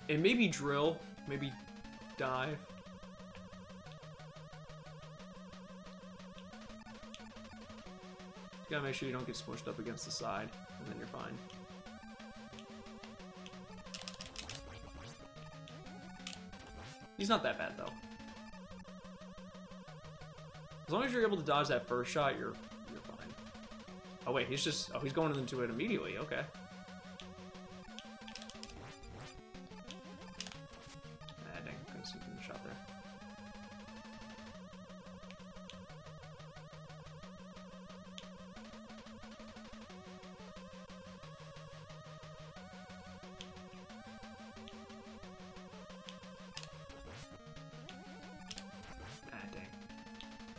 It may be drill, maybe dive. You gotta make sure you don't get smushed up against the side, and then you're fine. He's not that bad, though. As long as you're able to dodge that first shot, you're fine. Oh wait, he's just... Oh, he's going into it immediately. Okay. Ah, dang. Couldn't see the shot there.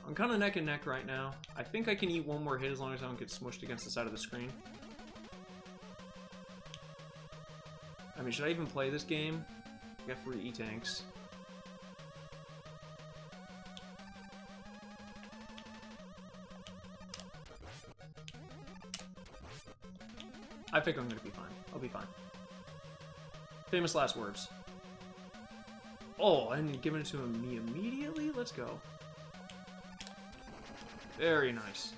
I'm kind of neck and neck right now. I think I can eat one more hit as long as I don't get smushed against the side of the screen. I mean, should I even play this game? I got 3 E-tanks. I think I'm gonna be fine. I'll be fine. Famous last words. Oh, and giving it to me immediately? Let's go. Very nice.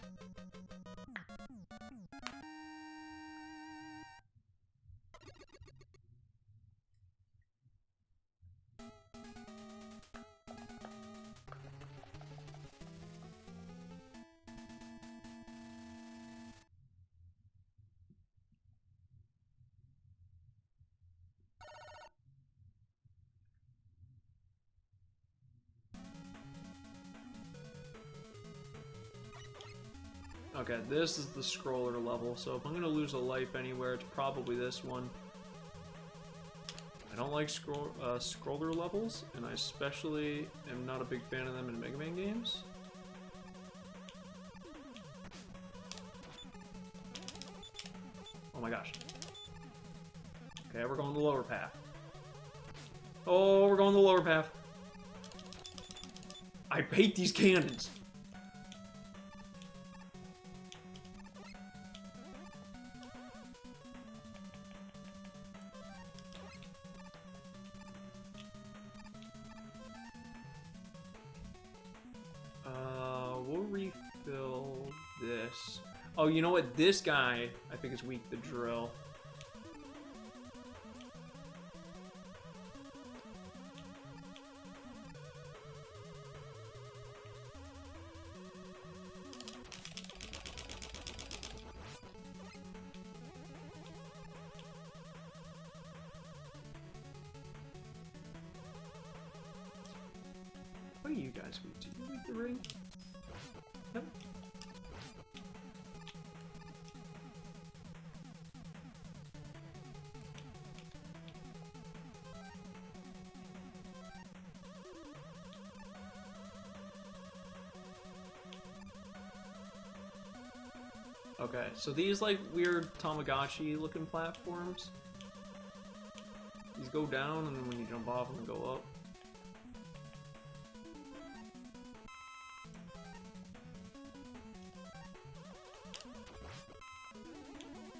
Okay, this is the scroller level, so if I'm gonna lose a life anywhere, it's probably this one. I don't like scroller levels, and I especially am not a big fan of them in Mega Man games. Oh my gosh. Okay, we're going the lower path. Oh, we're going the lower path. I hate these cannons. We'll refill this. Oh, you know what? This guy, I think, is weak to drill. What are you guys weak to? You weak the ring? Yep. Okay, so these like weird Tamagotchi looking platforms, these go down and then when you jump off them go up.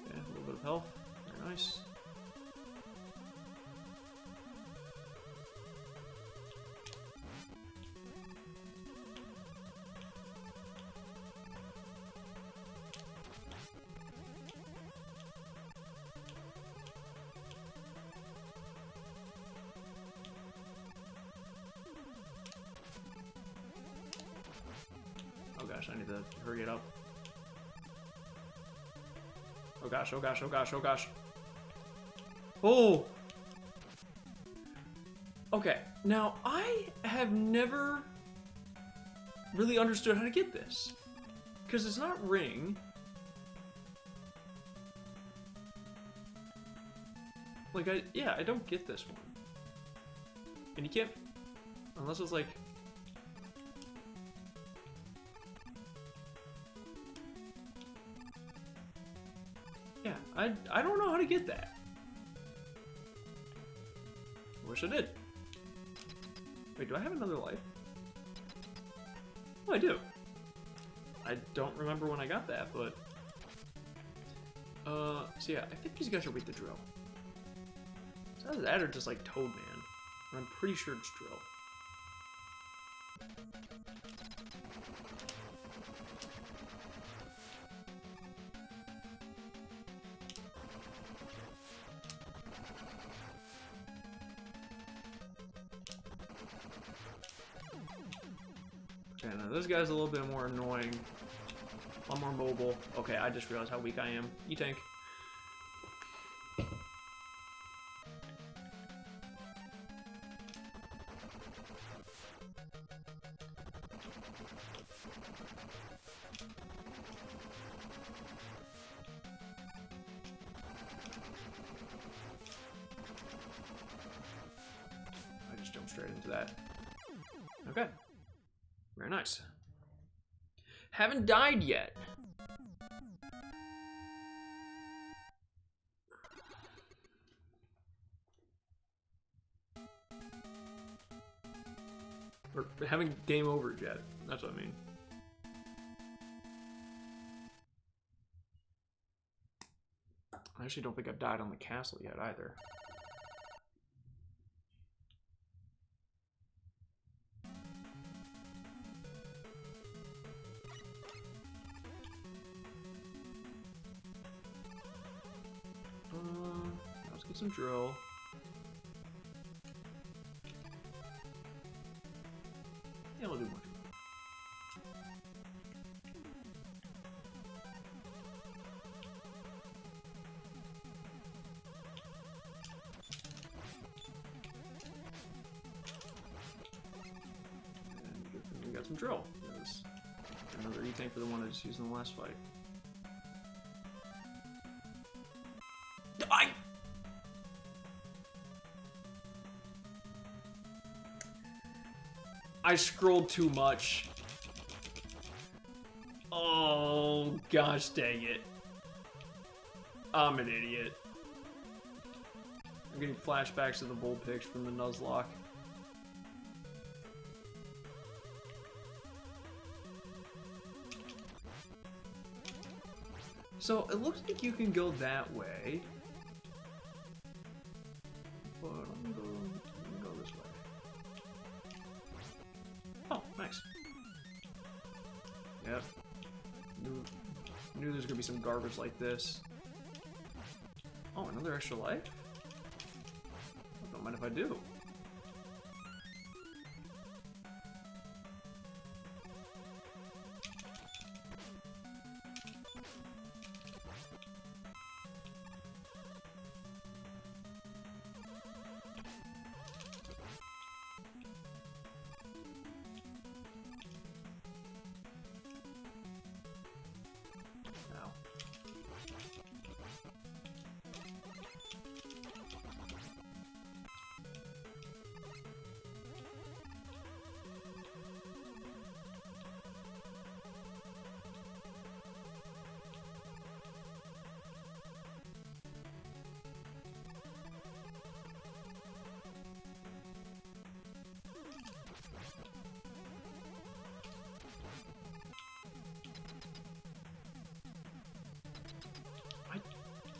Okay, a little bit of health, very nice. Oh gosh, I need to hurry it up. Oh gosh, oh gosh, oh gosh, oh gosh. Oh! Okay, now I have never really understood how to get this. Because it's not ring. Like, yeah, I don't get this one. And you can't, unless it's like... Yeah, I don't know how to get that. Wish I did. Wait, do I have another life? Oh, I do. I don't remember when I got that, but... So yeah, I think these guys are with the drill. It's either that or just like Toad Man. But I'm pretty sure it's drill. Okay, now this guy's a little bit more annoying. A lot more mobile. Okay, I just realized how weak I am. E-tank. I just jumped straight into that. Okay. Very nice. Haven't died yet. Or haven't game over yet. That's what I mean. I actually don't think I've died on the castle yet either. Let's get some drill. Yeah, we'll do more drill. And we got some drill. There's another E-tank for the one I just used in the last fight. I scrolled too much. Oh, gosh dang it. I'm an idiot. I'm getting flashbacks to the Vulpix from the Nuzlocke. So, it looks like you can go that way. But I'm gonna go this way. Oh, nice. Yep. Knew there's gonna be some garbage like this. Oh, another extra life? Don't mind if I do.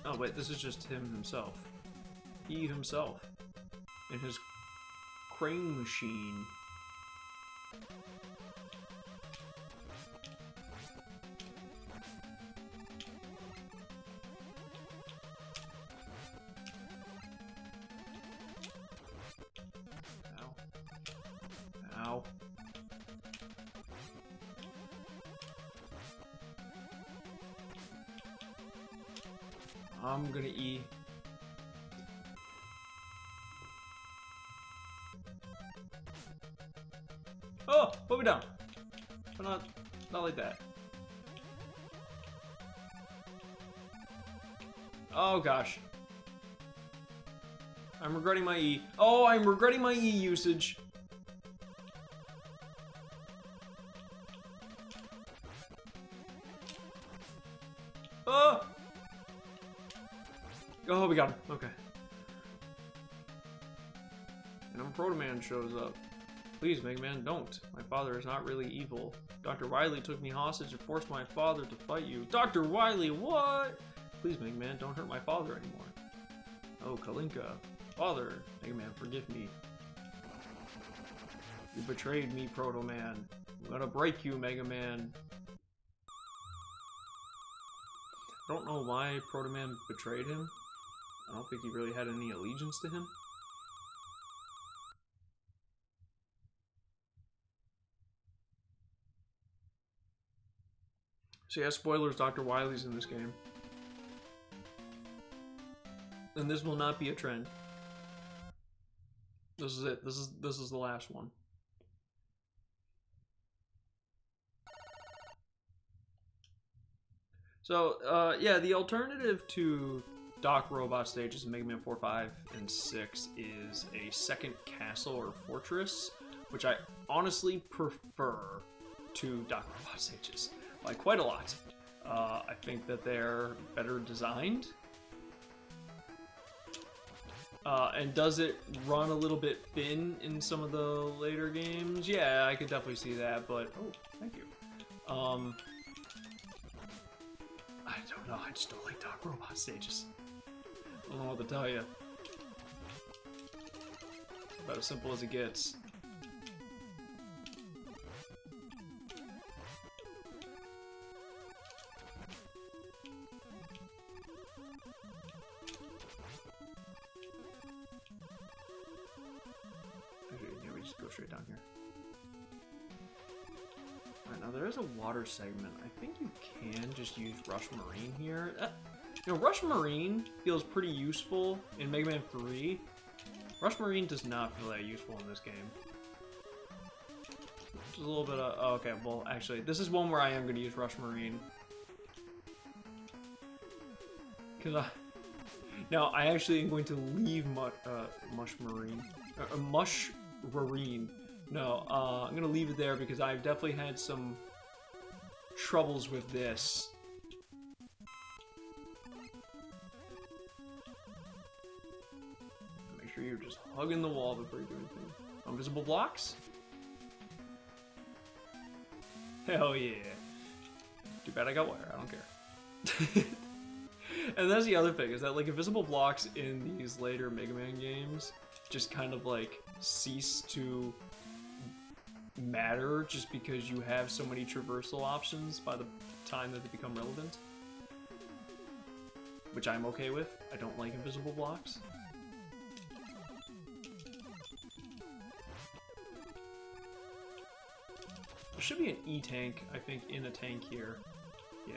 Oh wait, this is just him himself. He himself. In his crane machine. Ow. Ow. I'm gonna E. Oh, put me down. But not like that. Oh gosh. I'm regretting my E. Oh, I'm regretting my E usage. Oh! Oh, we got him. Okay. And a Proto Man shows up. Please, Mega Man, don't. My father is not really evil. Dr. Wily took me hostage and forced my father to fight you. Dr. Wily, what? Please, Mega Man, don't hurt my father anymore. Oh, Kalinka. Father, Mega Man, forgive me. You betrayed me, Proto Man. I'm gonna break you, Mega Man. I don't know why Proto Man betrayed him. I don't think he really had any allegiance to him. So yeah, spoilers, Dr. Wily's in this game. And this will not be a trend. This is it. This is the last one. So, yeah, the alternative to Doc Robot stages in Mega Man 4, 5, and 6 is a second castle or fortress, which I honestly prefer to Doc Robot stages. Like, quite a lot. I think that they're better designed. And does it run a little bit thin in some of the later games? Yeah, I could definitely see that, but... Oh, thank you. I don't know, I just don't like Doc Robot stages. I don't know what to tell you. It's about as simple as it gets. Just go straight down here. Alright, now there is a water segment. I think you can just use Rush Marine here. You know, Rush Marine feels pretty useful in Mega Man 3. Rush Marine does not feel that useful in this game. Just a little bit of... Oh, okay, well, actually, this is one where I am going to use Rush Marine. Because now, I actually am going to leave Mush Marine. Mush Marine. No, I'm gonna leave it there because I've definitely had some troubles with this. Make sure you're just hugging the wall before you do anything. Invisible blocks? Hell yeah. Too bad I got wire, I don't care. And that's the other thing, is that like invisible blocks in these later Mega Man games just kind of like cease to matter just because you have so many traversal options by the time that they become relevant. Which I'm okay with. I don't like invisible blocks. There should be an E-tank, I think, in a tank here. Yeah.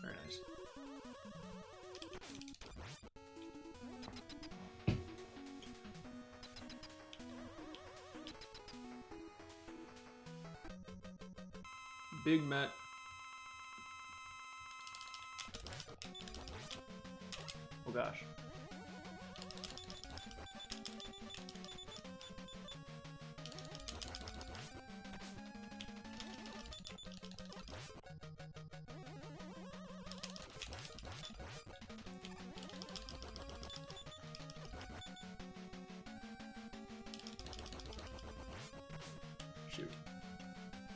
Very nice. Big Met. Oh gosh. Shoot.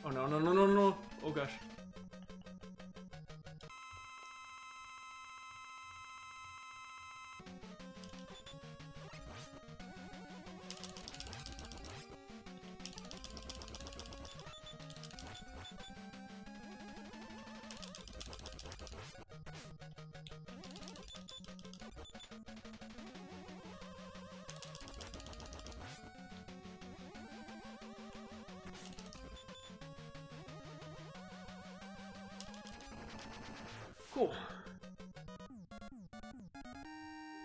Oh no, no, no, no, no. Oh gosh. Cool.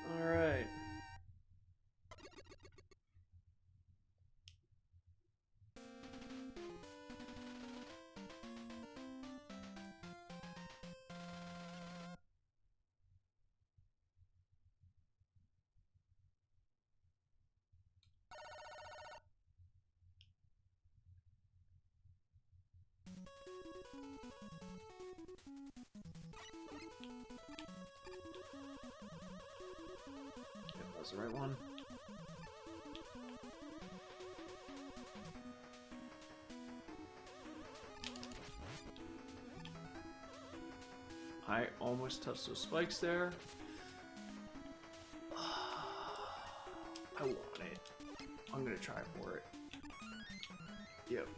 All right. Yep, that's the right one. I almost touched those spikes there. I want it. I'm gonna try for it. Yep.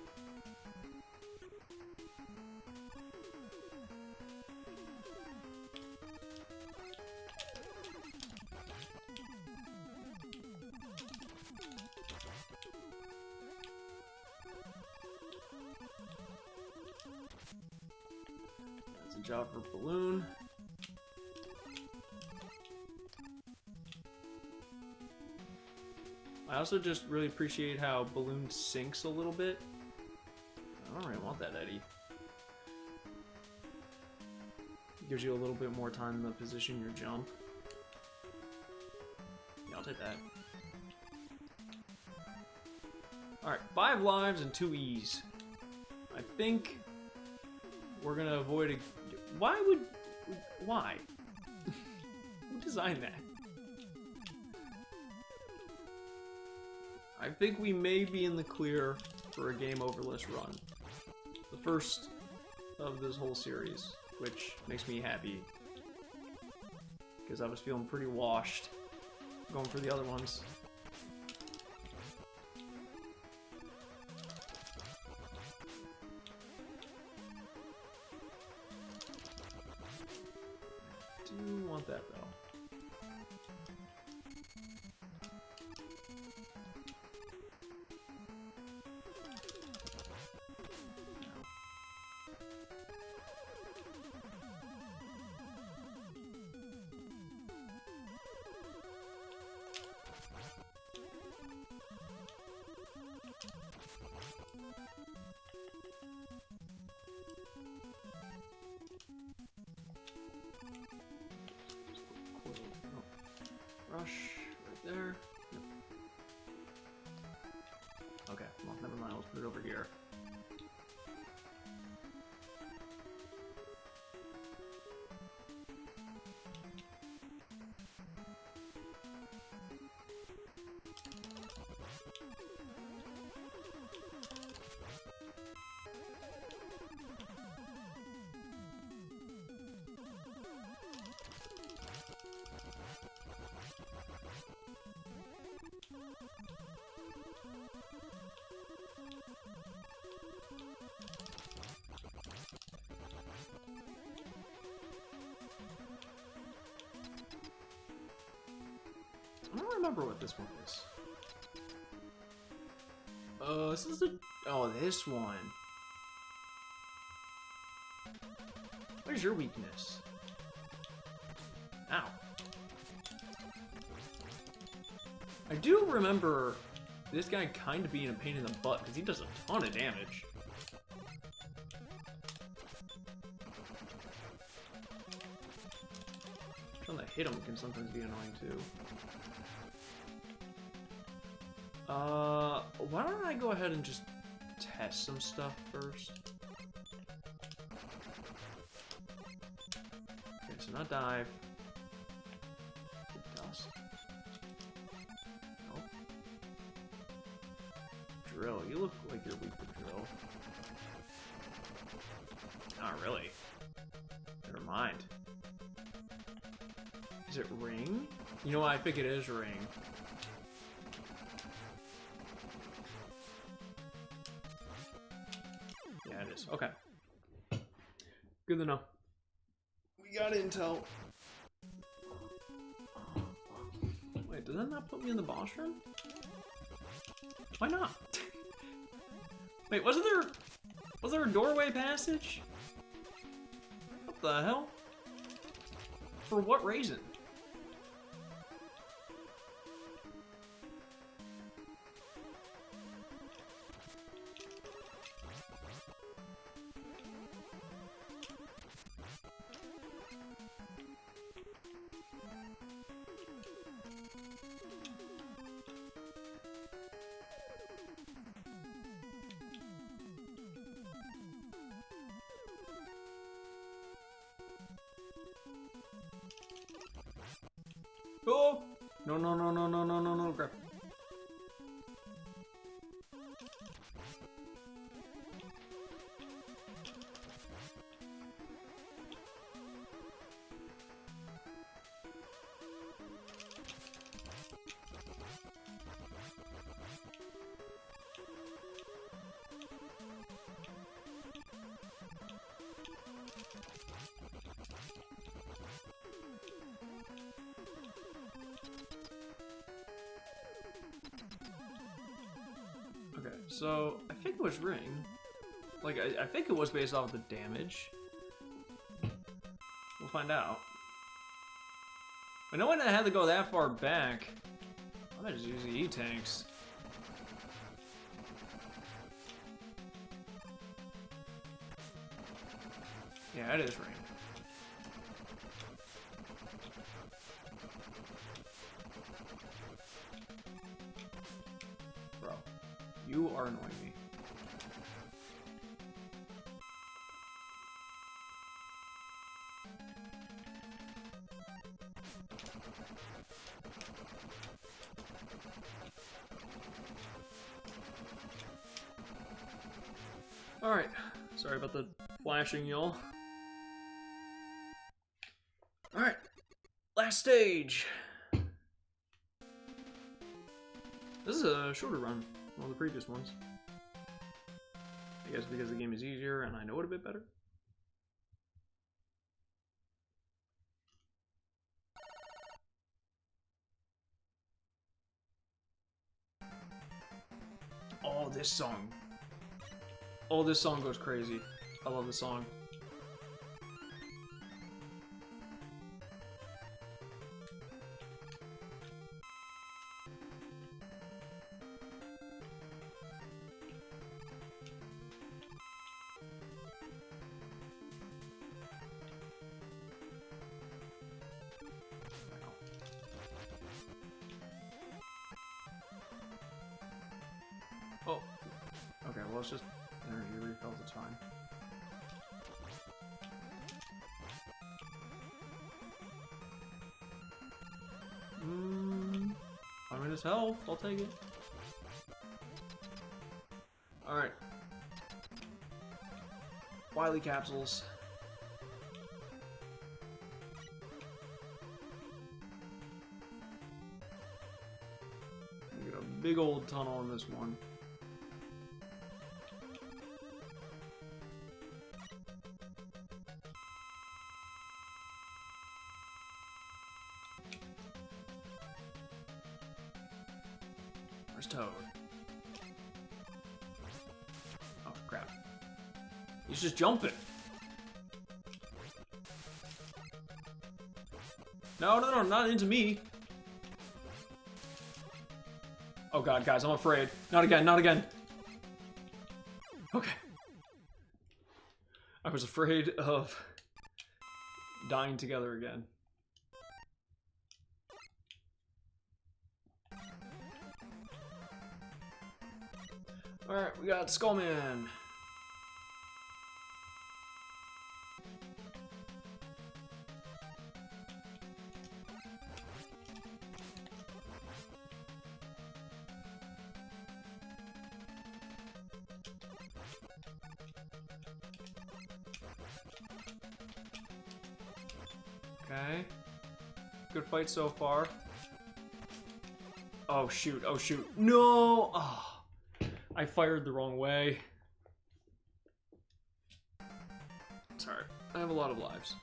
That's a job for Balloon. I also just really appreciate how Balloon sinks a little bit. I don't really want that Eddie. Gives you a little bit more time to position your jump. Yeah, I'll take that. Alright, 5 lives and 2 E's. I think we're gonna avoid a... Why? Who designed that? I think we may be in the clear for a game overless run. The first of this whole series, which makes me happy. Because I was feeling pretty washed going for the other ones. Do want that though. Rush right there. Yep. Okay, well, never mind. Let's put it over here. I don't remember what this one is. This is the... Oh, this one. Where's your weakness? Ow. I do remember this guy kind of being a pain in the butt, because he does a ton of damage. Trying to hit him can sometimes be annoying too. Why don't I go ahead and just test some stuff first? Okay, so not dive. Dust. Nope. Drill. You look like you're weak to drill. Not really. Never mind. Is it ring? You know what? I think it is ring. Yeah, it is. Okay. Good to know. We got intel. Wait, does that not put me in the boss room? Why not? Wait, was there a doorway passage? What the hell? For what reason? Oh! No, no, no, no, no, no, no, no, grab. Okay, so I think it was ring. Like, I think it was based off the damage. We'll find out. I know when I had to go that far back. I might just use the E-tanks. Yeah, it is ring. Bro, you are annoying me. Alright, sorry about the flashing, y'all. Alright, last stage. This is a shorter run than all the previous ones. I guess because the game is easier and I know it a bit better. Oh, this song. Oh, this song goes crazy. I love this song. Oh. Okay, well, it's just energy refill at the time. I mean, it's health. I'll take it. Alright. Wily capsules. We get a big old tunnel in this one. Where's Toad? Oh, crap. He's just jumping. No, no, no, not into me. Oh god, guys, I'm afraid. Not again, not again. Okay. I was afraid of dying together again. Alright, we got Skullman. Okay. Good fight so far. Oh shoot, oh shoot. No! Oh. I fired the wrong way. Sorry, I have a lot of lives.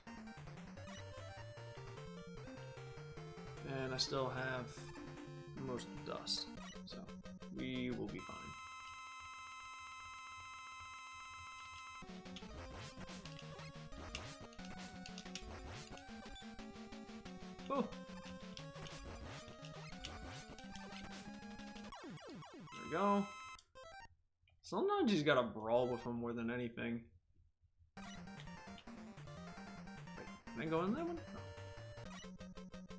And I still have most dust, so we will be fine. Oh. There we go. Sometimes you just gotta brawl with him more than anything. Wait, can I go in that one? No.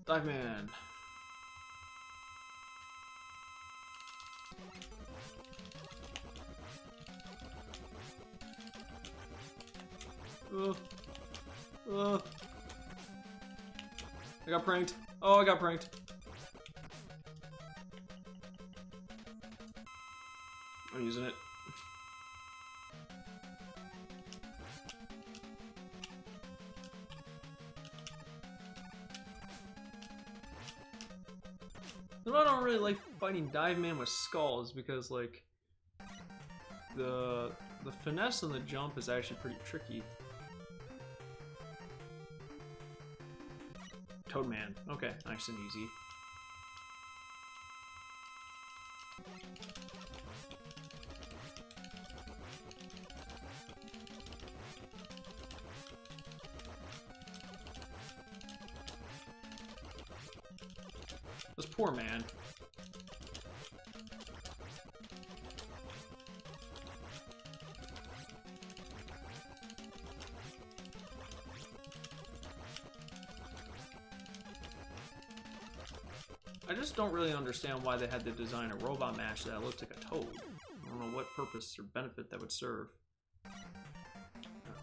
Dive Man. I got pranked. Oh, I got pranked. I'm using it. I don't really like fighting Dive Man with skulls because, like, the finesse on the jump is actually pretty tricky. Toadman. Okay, nice and easy. This poor man. I just don't really understand why they had to design a robot mash that looked like a toad. I don't know what purpose or benefit that would serve.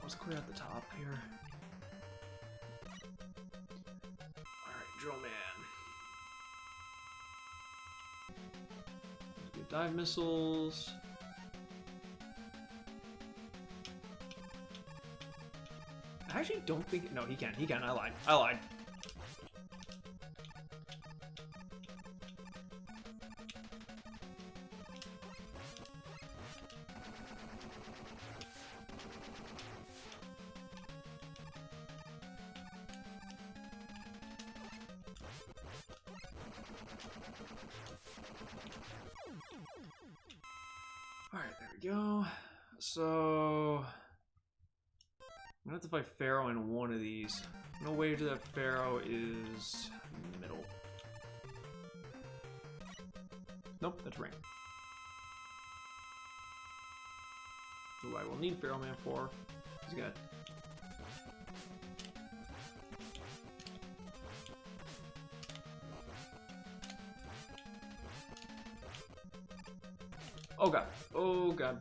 Let's clear out the top here. Alright, Drill Man. Get dive missiles. I actually don't think... No, he can. He can. I lied. I lied. Alright, there we go. So... I'm gonna have to fight Pharaoh in one of these. No wager that Pharaoh is in the middle. Nope, that's Ring. Who I will need Pharaoh Man for. He's got... Oh god. Oh god.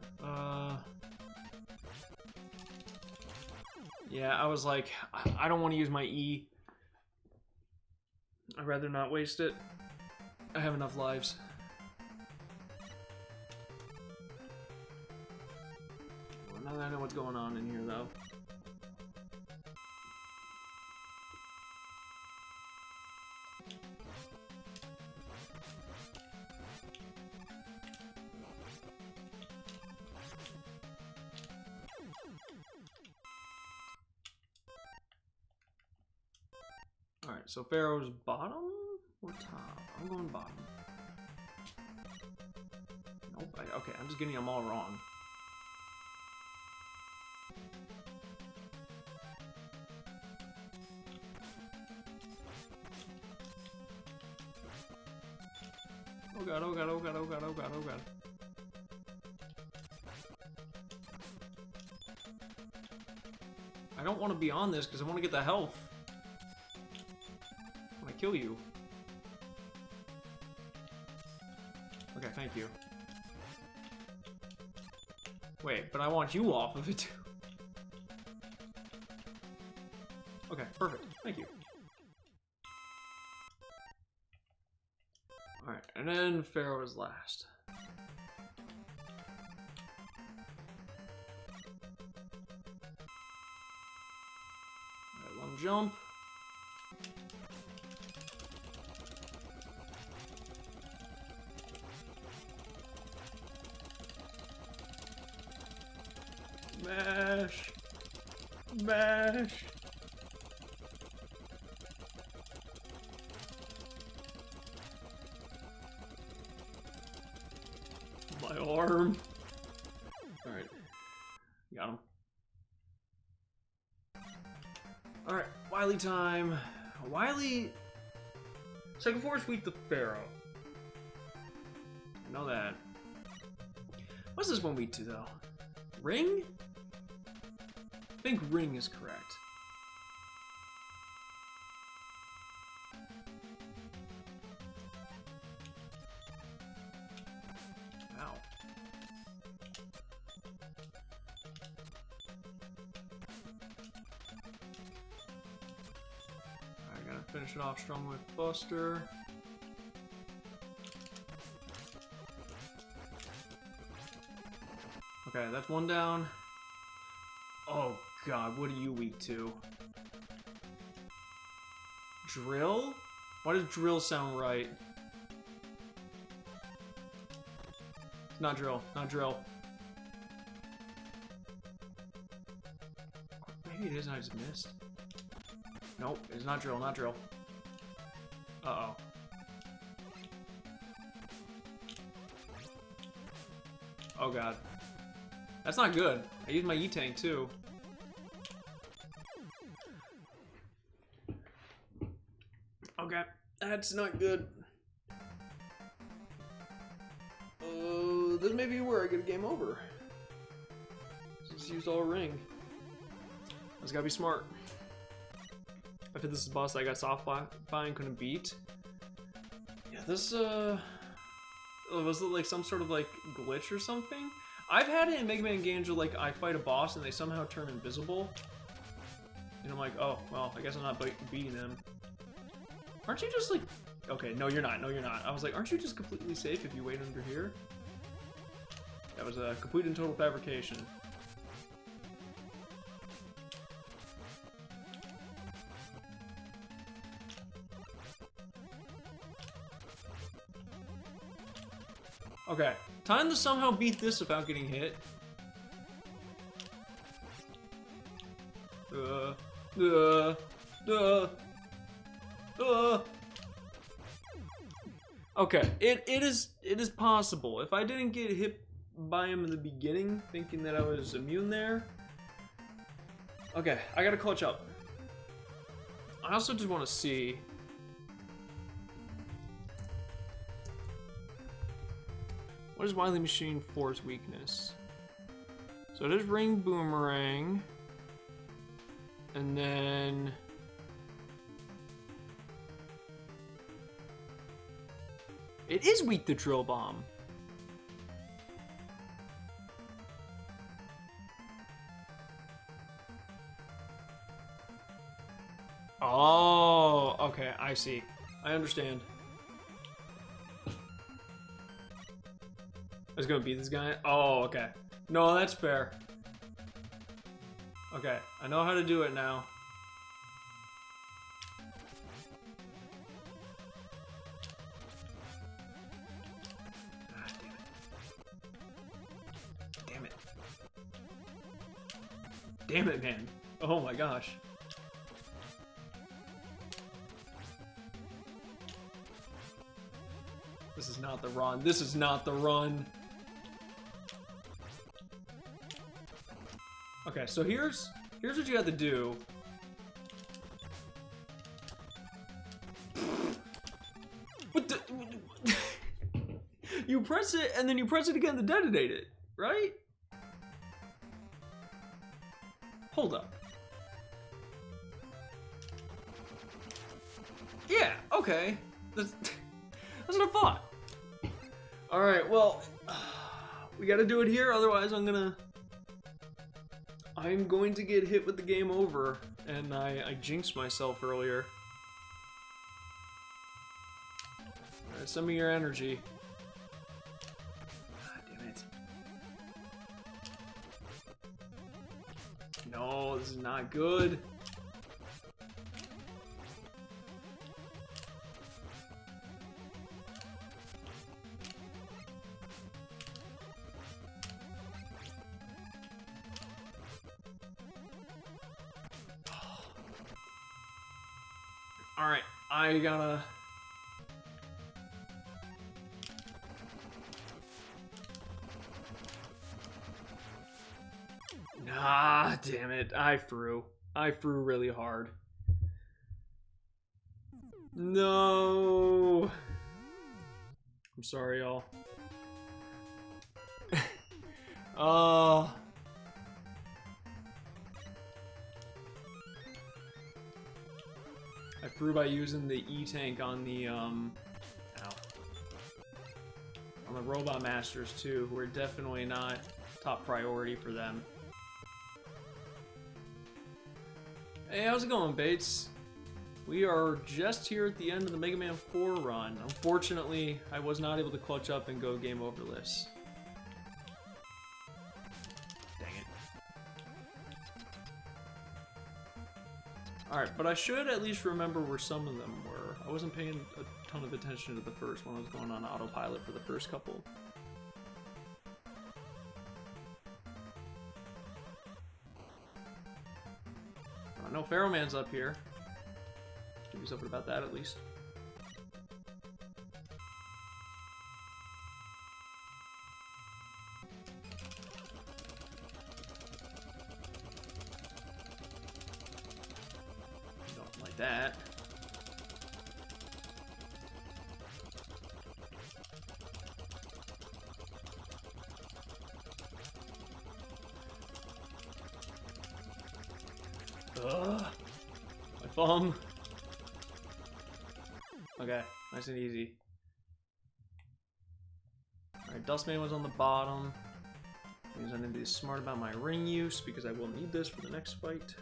Yeah, I was like, I don't want to use my E. I'd rather not waste it. I have enough lives. Well, now that I know what's going on in here, though. Alright, so Pharaoh's bottom or top? I'm going bottom. Nope. Okay, I'm just getting them all wrong. Oh god, oh god, oh god, oh god, oh god, oh god. I don't want to be on this because I want to get the health. Kill you. Okay, thank you. Wait, but I want you off of it too. Okay, perfect. Thank you. Alright, and then Pharaoh is last. Alright, long jump. Mash! Mash! My arm! Alright. Got him. Alright, Wily time. Wily... Second Force weak to Pharaoh. I know that. What's this one weak to, though? Ring? I think Ring is correct. Wow. I gotta... finish it off strong with Buster. Okay, that's one down. Oh god, what are you weak to? Drill? Why does drill sound right? Not drill, not drill. Maybe it is and I just missed. Nope, it's not drill, not drill. Uh-oh. Oh god. That's not good. I used my E-Tank too. Okay, that's not good. This may be where I get a game over. Just used all ring. I just gotta be smart. I think this is a boss I got soft by and couldn't beat. Yeah, this was it like some sort of like glitch or something? I've had it in Mega Man games where like I fight a boss and they somehow turn invisible. And I'm like, oh, well, I guess I'm not beating them. Aren't you just like... Okay, no you're not, no you're not. I was like, aren't you just completely safe if you wait under here? That was a complete and total fabrication. Okay, time to somehow beat this without getting hit. Okay, it is possible. If I didn't get hit by him in the beginning, thinking that I was immune there. Okay, I gotta clutch up. I also just want to see. What is Wily Machine 4's weakness? So it is Ring Boomerang. And then... It is weak to Drill Bomb. Oh, okay, I see. I understand. I was gonna beat this guy? Oh, okay. No, that's fair. Okay, I know how to do it now. Ah, damn it. Damn it, man. Oh my gosh. This is not the run. This is not the run. Okay, so here's what you have to do. What the? You press it and then you press it again to detonate it, right? Hold up. Yeah, okay. That's what I thought. Alright, well, we gotta do it here, otherwise I'm going to get hit with the game over, and I jinxed myself earlier. Alright, send me your energy. God damn it. No, this is not good. Alright, I gotta... Nah, damn it. I threw really hard. No. I'm sorry, y'all. Oh. I threw by using the E-Tank on the, on the Robot Masters, too, who are definitely not top priority for them. Hey, how's it going, Bates? We are just here at the end of the Mega Man 4 run. Unfortunately, I was not able to clutch up and go game overless. Dang it. Alright, but I should at least remember where some of them were. I wasn't paying a ton of attention to the first one. I was going on autopilot for the first couple. I know Pharaoh Man's up here. Give me something about that at least. Don't like that. Ugh. My thumb. Okay, nice and easy. Alright, Dustman was on the bottom. Means I need to be smart about my ring use because I will need this for the next fight.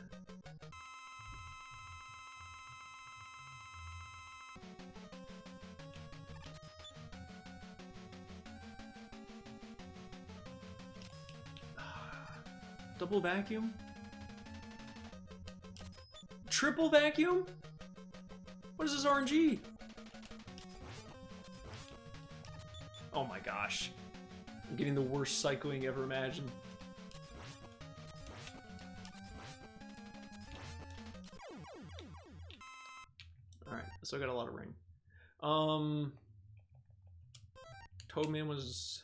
Double vacuum? Triple vacuum? What is this RNG? Oh my gosh. I'm getting the worst cycling ever imagined. Alright, so I got a lot of ring. Toadman was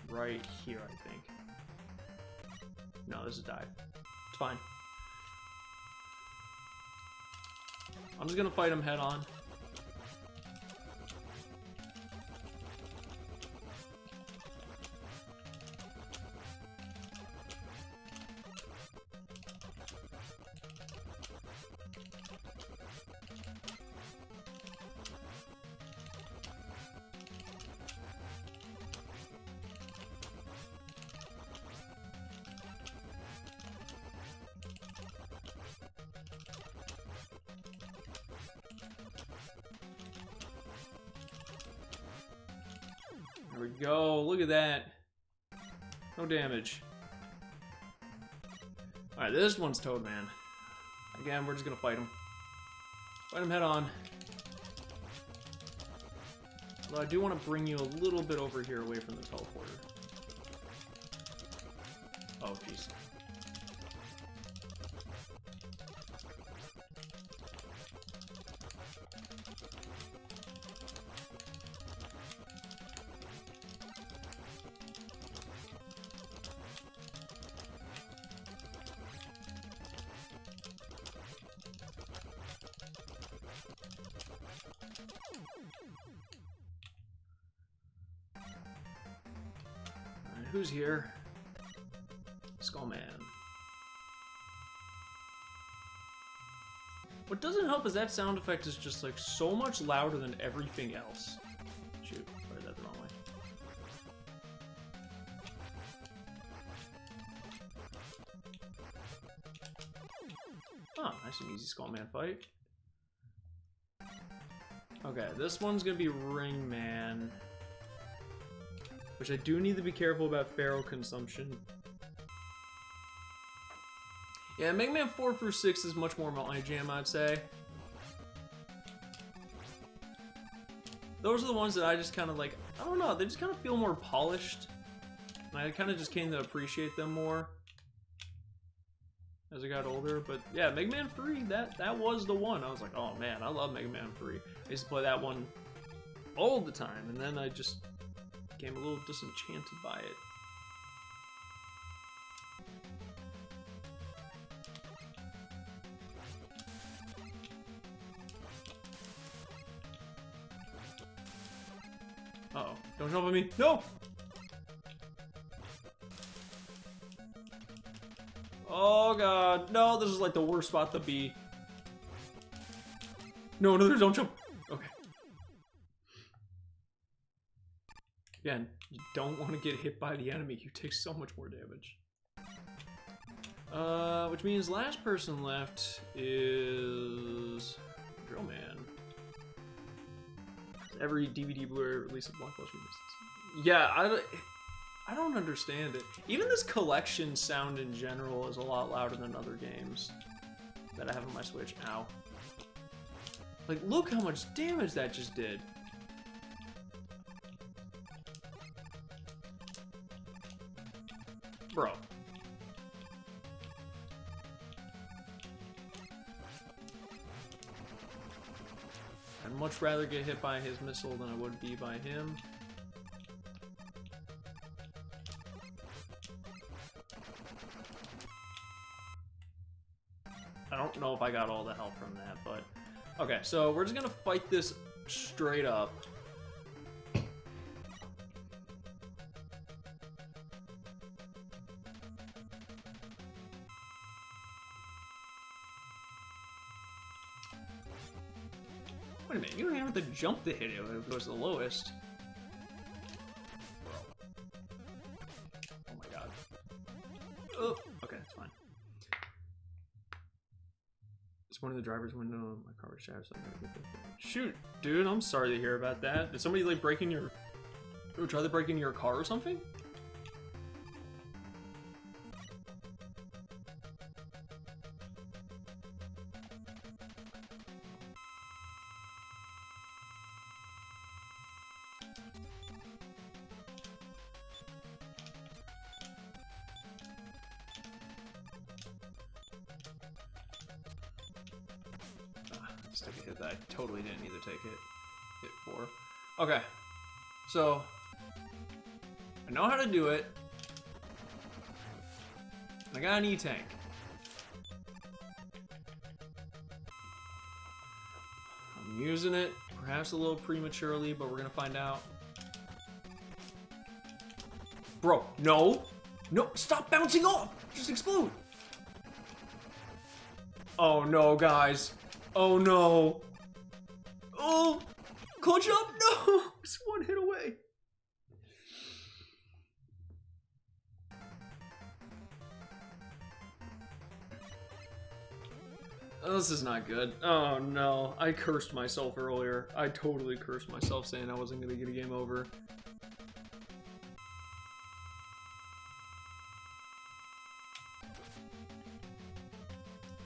right here, I think. No, this is a dive. It's fine. I'm just gonna fight him head on. There we go. Look at that. No damage. Alright, this one's Toadman. Again, we're just gonna fight him. Fight him head on. Although I do want to bring you a little bit over here away from the teleporter. Oh, jeez. Who's here? Skullman. What doesn't help is that sound effect is just like so much louder than everything else. Shoot, I read that the wrong way. Oh, nice and easy Skullman fight. Okay, this one's gonna be Ringman. Which I do need to be careful about Pharaoh consumption. Yeah, Mega Man 4 through 6 is much more my jam, I'd say. Those are the ones that I just kind of like, I don't know, they just kind of feel more polished. And I kind of just came to appreciate them more as I got older. But yeah, Mega Man 3, that was the one. I was like, oh man, I love Mega Man 3. I used to play that one all the time, and then I just became a little disenchanted by it. Uh-oh. Don't jump on me. No! Oh god. No, this is like the worst spot to be. No, don't jump. Okay. Again, you don't want to get hit by the enemy. You take so much more damage. Which means last person left is Drill Man. Every DVD Blu-ray release of Blockbuster. Yeah, I don't understand it. Even this collection sound in general is a lot louder than other games that I have on my Switch. Ow. Like, look how much damage that just did. Bro. I'd much rather get hit by his missile than I would be by him. I don't know if I got all the help from that, but... Okay, so we're just gonna fight this straight up. Wait a minute, you don't even have to jump to hit it if it goes to the lowest. Oh my god. Oh, okay, that's fine. It's one of the driver's window. My car was shattered, so I gotta get this. Shoot, dude, I'm sorry to hear about that. Did somebody like break in your... try to break into your car or something? Take a hit that I totally didn't need to take hit for. Okay, so I know how to do it. I got an E-tank. I'm using it, perhaps a little prematurely, but we're gonna find out. Bro, no! No, stop bouncing off! Just explode! Oh no, guys. Oh no. Oh, clutch up, no! Just one hit away. Oh, this is not good. Oh no, I cursed myself earlier. I totally cursed myself saying I wasn't gonna get a game over.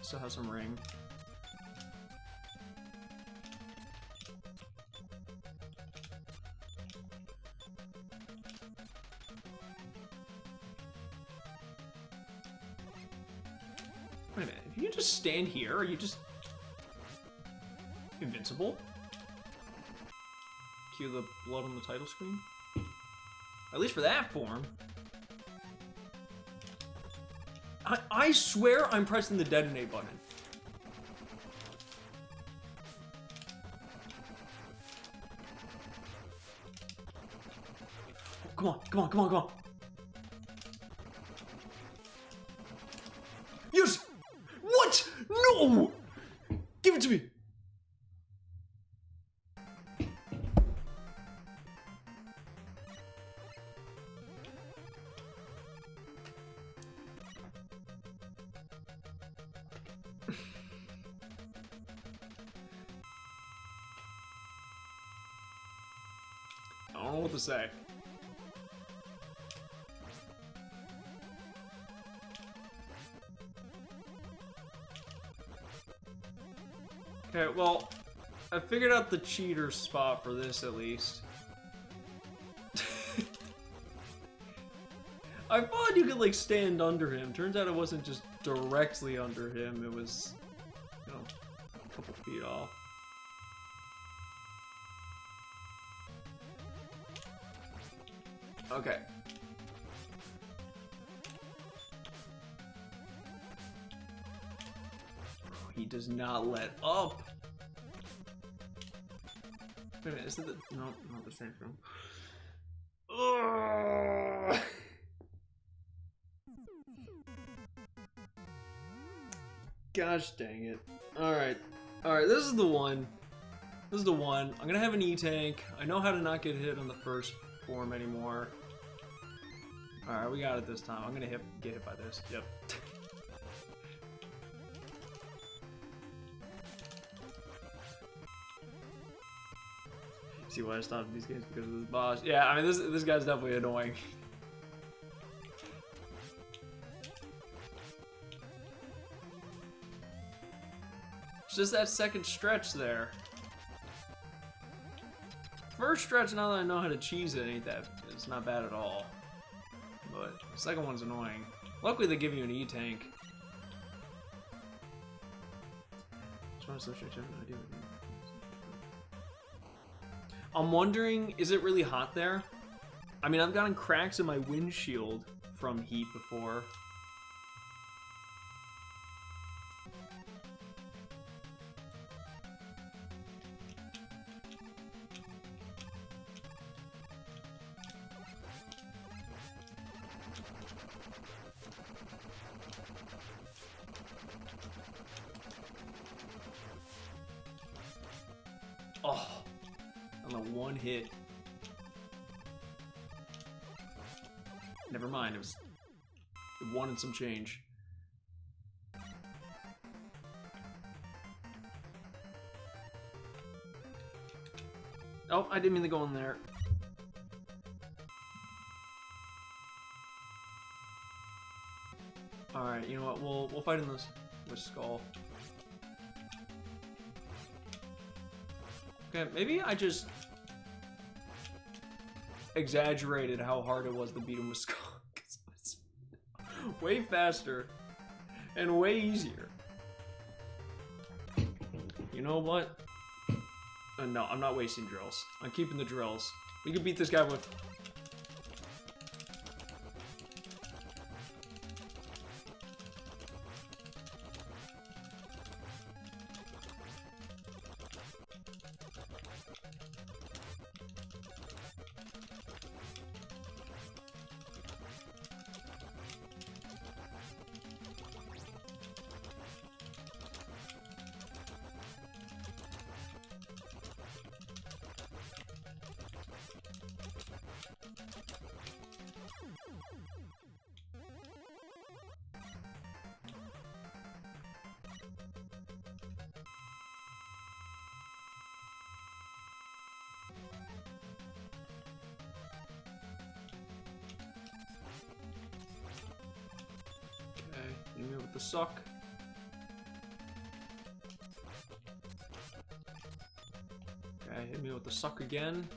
Still have some ring. Wait a minute, if you just stand here, are you just invincible? Cue the blood on the title screen? At least for that form. I swear I'm pressing the detonate button. Come on, come on, come on, come on. Yes! What? No! Give it to me! I don't know what to say. Okay, well, I figured out the cheater spot for this at least. I thought you could like stand under him. Turns out it wasn't just directly under him, it was, you know, a couple feet off. Okay. He does not let up. Wait a minute, is it the... No, not the same room. Ugh. Gosh dang it. Alright. Alright, this is the one. This is the one. I'm gonna have an E-tank. I know how to not get hit on the first form anymore. Alright, we got it this time. I'm gonna get hit by this. Yep. See why I stopped these games because of this boss. Yeah, I mean this guy's definitely annoying. It's just that second stretch there. First stretch, now that I know how to cheese it, it's not bad at all. But the second one's annoying. Luckily they give you an E-tank. I'm wondering, is it really hot there? I mean, I've gotten cracks in my windshield from heat before. Oh, on the one hit. Never mind, it was one and some change. Oh, I didn't mean to go in there. Alright, you know what, we'll fight in this with Skull. Okay, maybe I just exaggerated how hard it was to beat him with Skull. It's way faster and way easier. You know what? No, I'm not wasting drills. I'm keeping the drills. We can beat this guy with... Hit me with the suck. Okay, hit me with the suck again.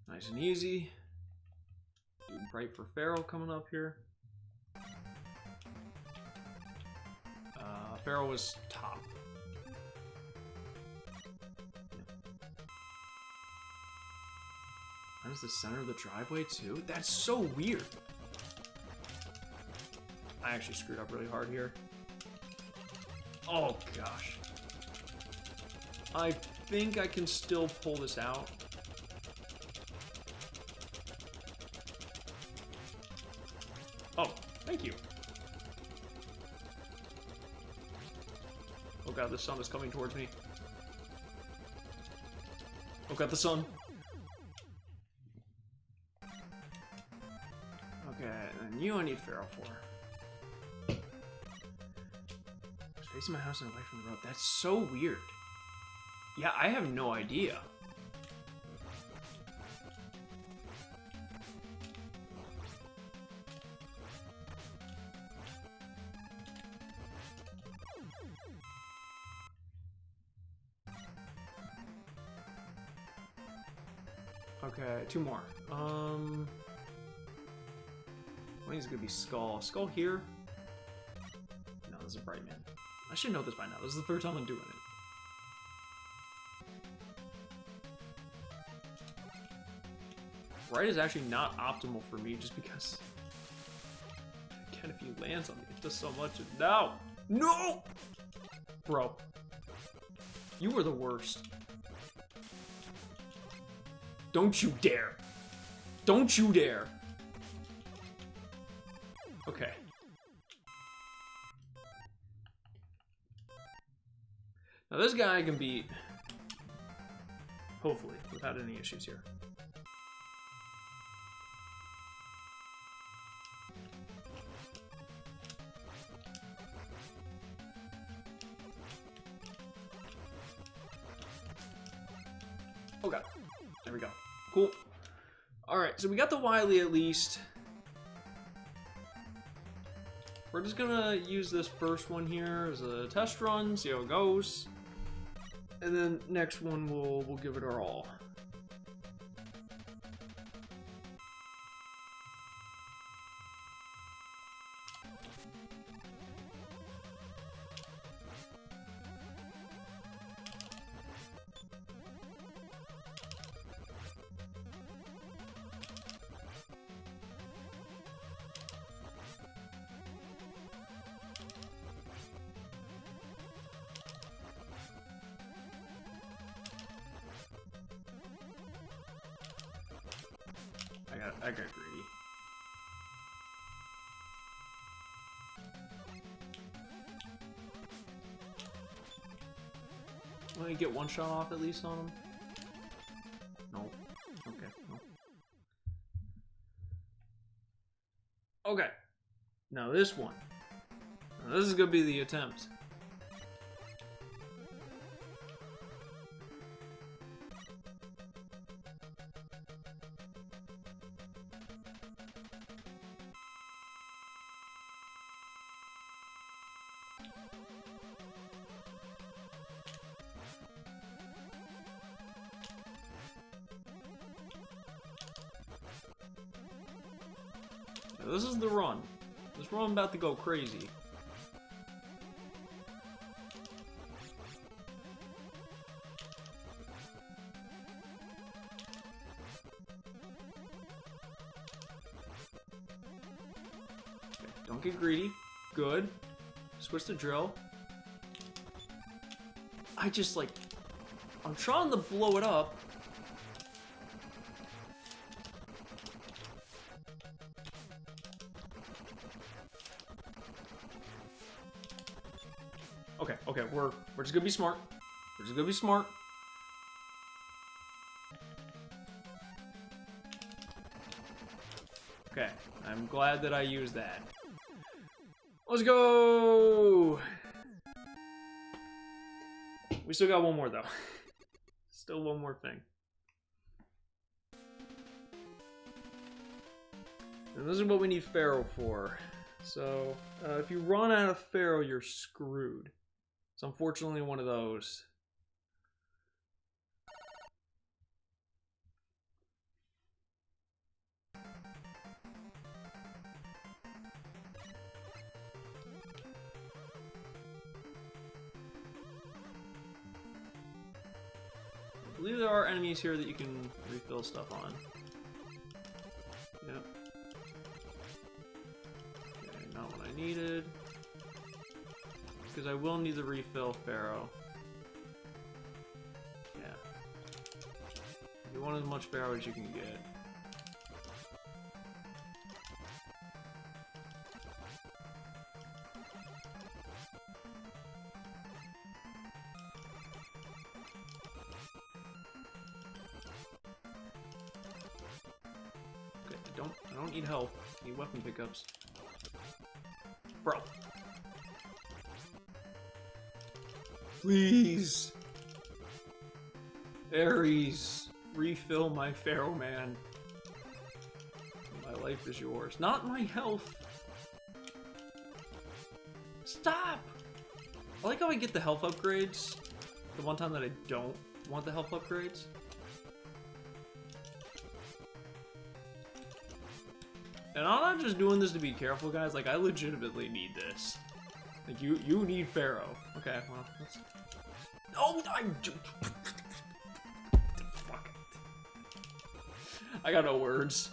Nice and easy. Bright for Pharaoh coming up here. Pharaoh was top. That is the center of the driveway too? That's so weird. I actually screwed up really hard here. Oh gosh. I think I can still pull this out. Oh, thank you. Oh god, the sun is coming towards me. Oh god, the sun. Okay, and you I need Pharaoh for. Facing my house and away from the road. That's so weird. Yeah, I have no idea. Okay, two more. I think it's gonna be Skull. Skull here? No, this is Brightman. I should know this by now. This is the third time I'm doing it. Bright is actually not optimal for me just because... Again, if he lands on me, it does so much. No! No! Bro. You were the worst. Don't you dare. Don't you dare. Okay. Now this guy I can beat, hopefully, without any issues here. Oh god. There we go. Cool. Alright, so we got the Wily at least. We're just gonna use this first one here as a test run, see how it goes. And then next one we'll give it our all. I got greedy. Want to get one shot off at least on him? No. Okay. No. Okay. Now this one. Now this is gonna be the attempt. Now this is the run. This run about to go crazy. Okay, don't get greedy. Good. Switch the drill. I just like... I'm trying to blow it up. Okay, we're just gonna be smart. We're just gonna be smart. Okay, I'm glad that I used that. Let's go! We still got one more though. Still one more thing. And this is what we need Pharaoh for. So, if you run out of Pharaoh, you're screwed. It's unfortunately one of those. I believe there are enemies here that you can refill stuff on. Yep. Okay, not what I needed. Because I will need to refill Pharaoh. Yeah. You want as much Pharaoh as you can get. Okay, I don't need help. I need weapon pickups. Bro. Please, Ares, refill my Pharaoh man. My life is yours, not my health. Stop! I like how I get the health upgrades the one time that I don't want the health upgrades. And I'm not just doing this to be careful, guys. Like, I legitimately need this. Like, you need Pharaoh. Okay, well, let's... Oh, fuck it. I got no words.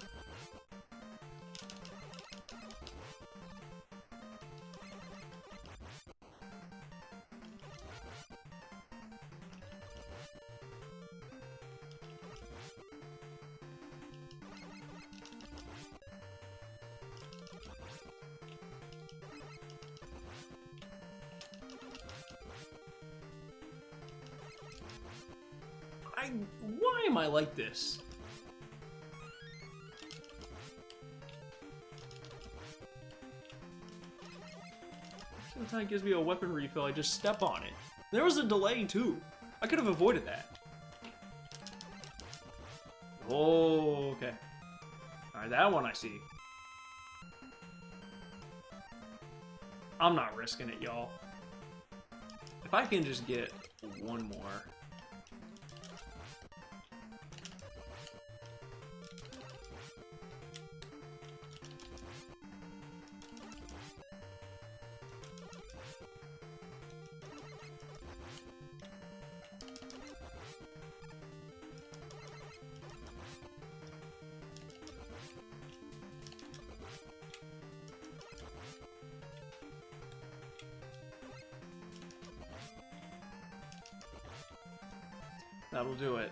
Why am I like this? Every time it gives me a weapon refill, I just step on it. There was a delay too. I could have avoided that. Oh, okay. Alright, that one I see. I'm not risking it, y'all. If I can just get one more. That'll do it.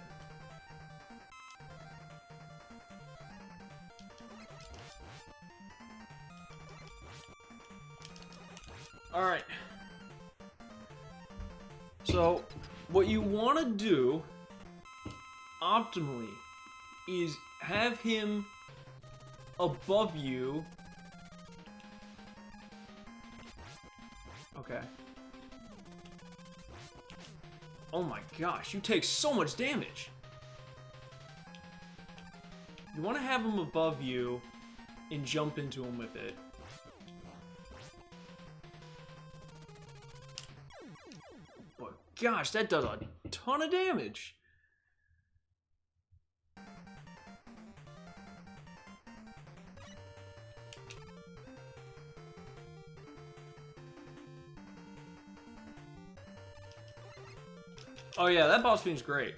Alright. So, what you want to do, optimally, is have him above you. Okay. Oh my gosh, you take so much damage. You want to have him above you and jump into him with it. But gosh, that does a ton of damage. Oh yeah, that boss fiend's great.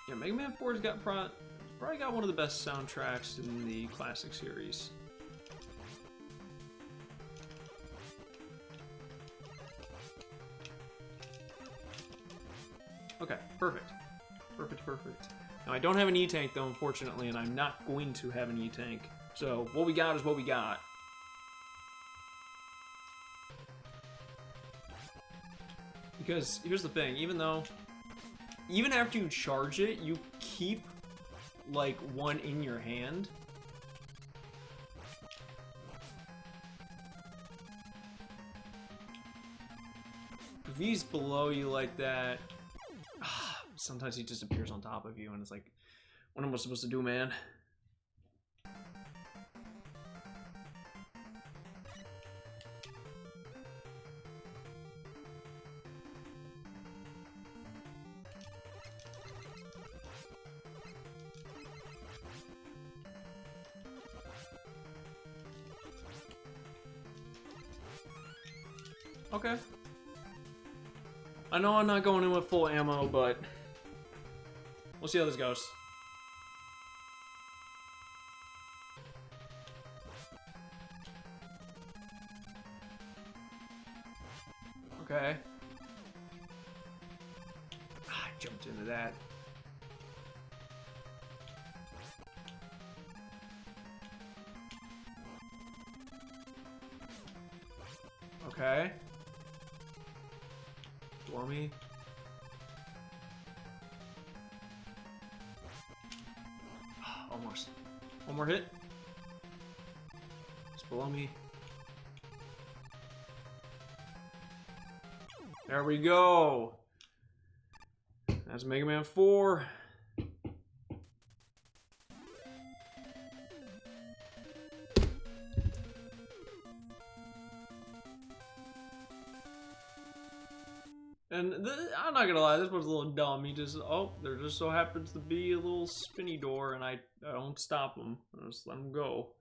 Yeah, Mega Man 4's got probably got one of the best soundtracks in the classic series. Okay, perfect. Perfect. Now I don't have an E-Tank though, unfortunately, and I'm not going to have an E-Tank. So what we got is what we got. Because here's the thing, even after you charge it, you keep like one in your hand. If he's below you like that, sometimes he just appears on top of you and it's like, what am I supposed to do, man? Okay. I know I'm not going in with full ammo, but we'll see how this goes. Okay. I jumped into that. Okay. Blow me. Almost. One more hit. It's below me. There we go. That's Mega Man 4. And I'm not gonna lie, this was a little dumb. He just, there just so happens to be a little spinny door, and I don't stop him. I just let him go.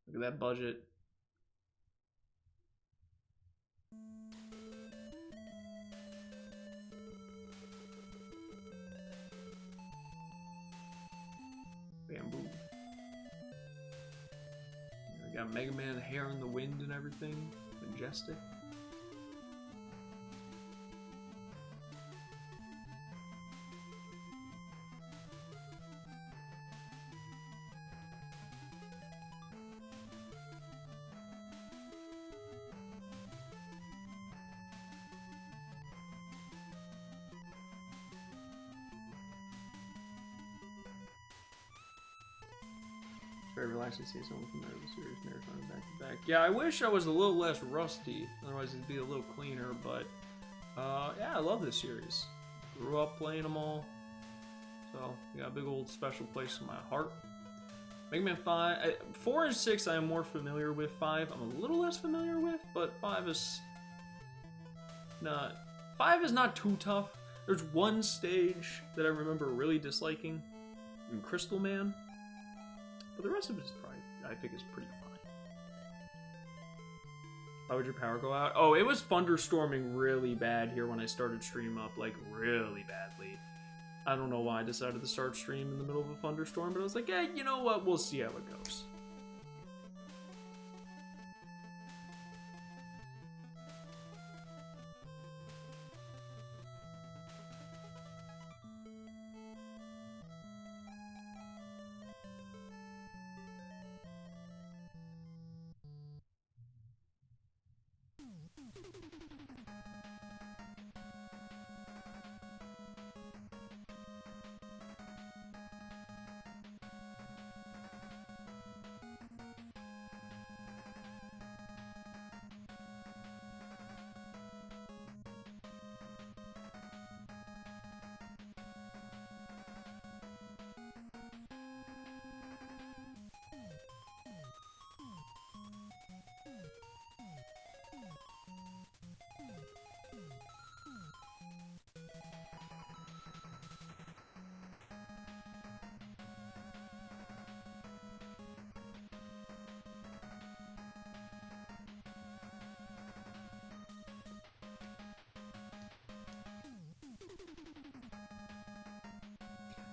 Look at that budget. Bamboo. We got Mega Man hair in the wind and everything. Majestic. very relaxing to see someone from the series marathon back to back. Yeah, I wish I was a little less rusty. Otherwise, it'd be a little cleaner. But yeah, I love this series. Grew up playing them all, so you got a big old special place in my heart. Mega Man 5, 4 and 6 I am more familiar with. 5 I'm a little less familiar with, but 5 is not too tough. There's one stage that I remember really disliking in Crystal Man, but the rest of it is probably, I think, is pretty fine. Why would your power go out? Oh, it was thunderstorming really bad here when I started stream up, like really badly. I don't know why I decided to start stream in the middle of a thunderstorm, but I was like, yeah, you know what? We'll see how it goes.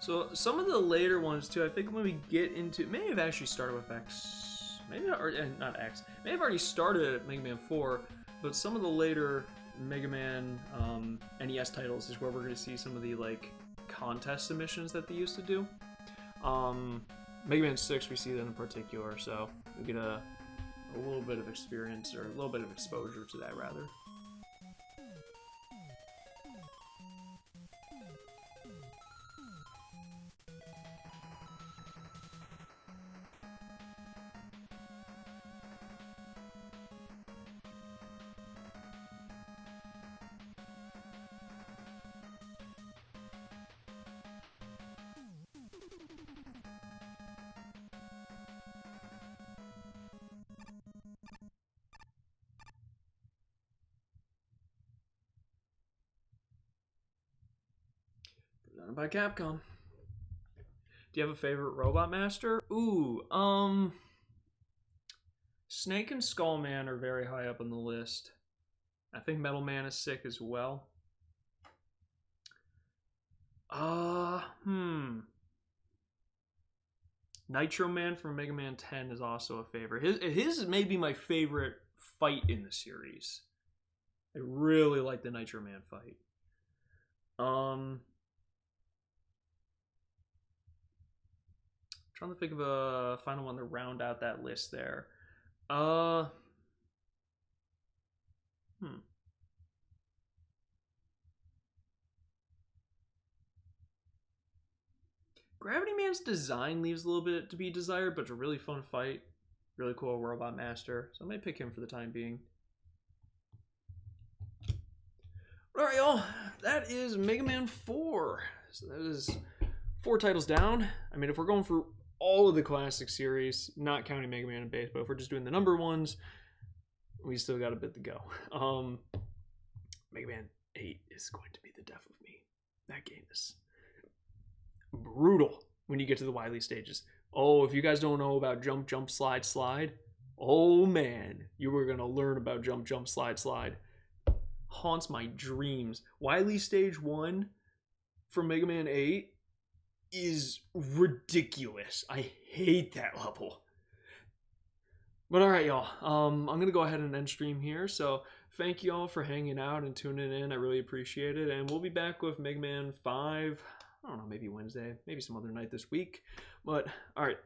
So some of the later ones too, I think when we get into, may have actually started with X, maybe not, or not X, may have already started at Mega Man 4, but some of the later Mega Man NES titles is where we're going to see some of the like contest submissions that they used to do. Mega Man 6 we see that in particular, so we get a little bit of experience, or a little bit of exposure to that rather. Done by Capcom. Do you have a favorite Robot Master? Ooh, Snake and Skullman are very high up on the list. I think Metal Man is sick as well. Nitro Man from Mega Man 10 is also a favorite. His may be my favorite fight in the series. I really like the Nitro Man fight. Trying to think of a final one to round out that list there. Gravity Man's design leaves a little bit to be desired, but it's a really fun fight. Really cool Robot Master. So I might pick him for the time being. Alright, y'all. That is Mega Man 4. So that is 4 titles down. I mean, if we're going for all of the classic series, not counting Mega Man and Base, but if we're just doing the number ones, we still got a bit to go. Mega Man 8 is going to be the death of me. That game is brutal when you get to the Wily stages. Oh, if you guys don't know about jump, jump, slide, slide, oh man, you were gonna learn about jump, jump, slide, slide. Haunts my dreams. Wily stage 1 from Mega Man 8 is ridiculous. I hate that level. But alright, y'all. I'm gonna go ahead and end stream here. So thank you all for hanging out and tuning in. I really appreciate it. And we'll be back with Mega Man 5. I don't know, maybe Wednesday, maybe some other night this week. But alright,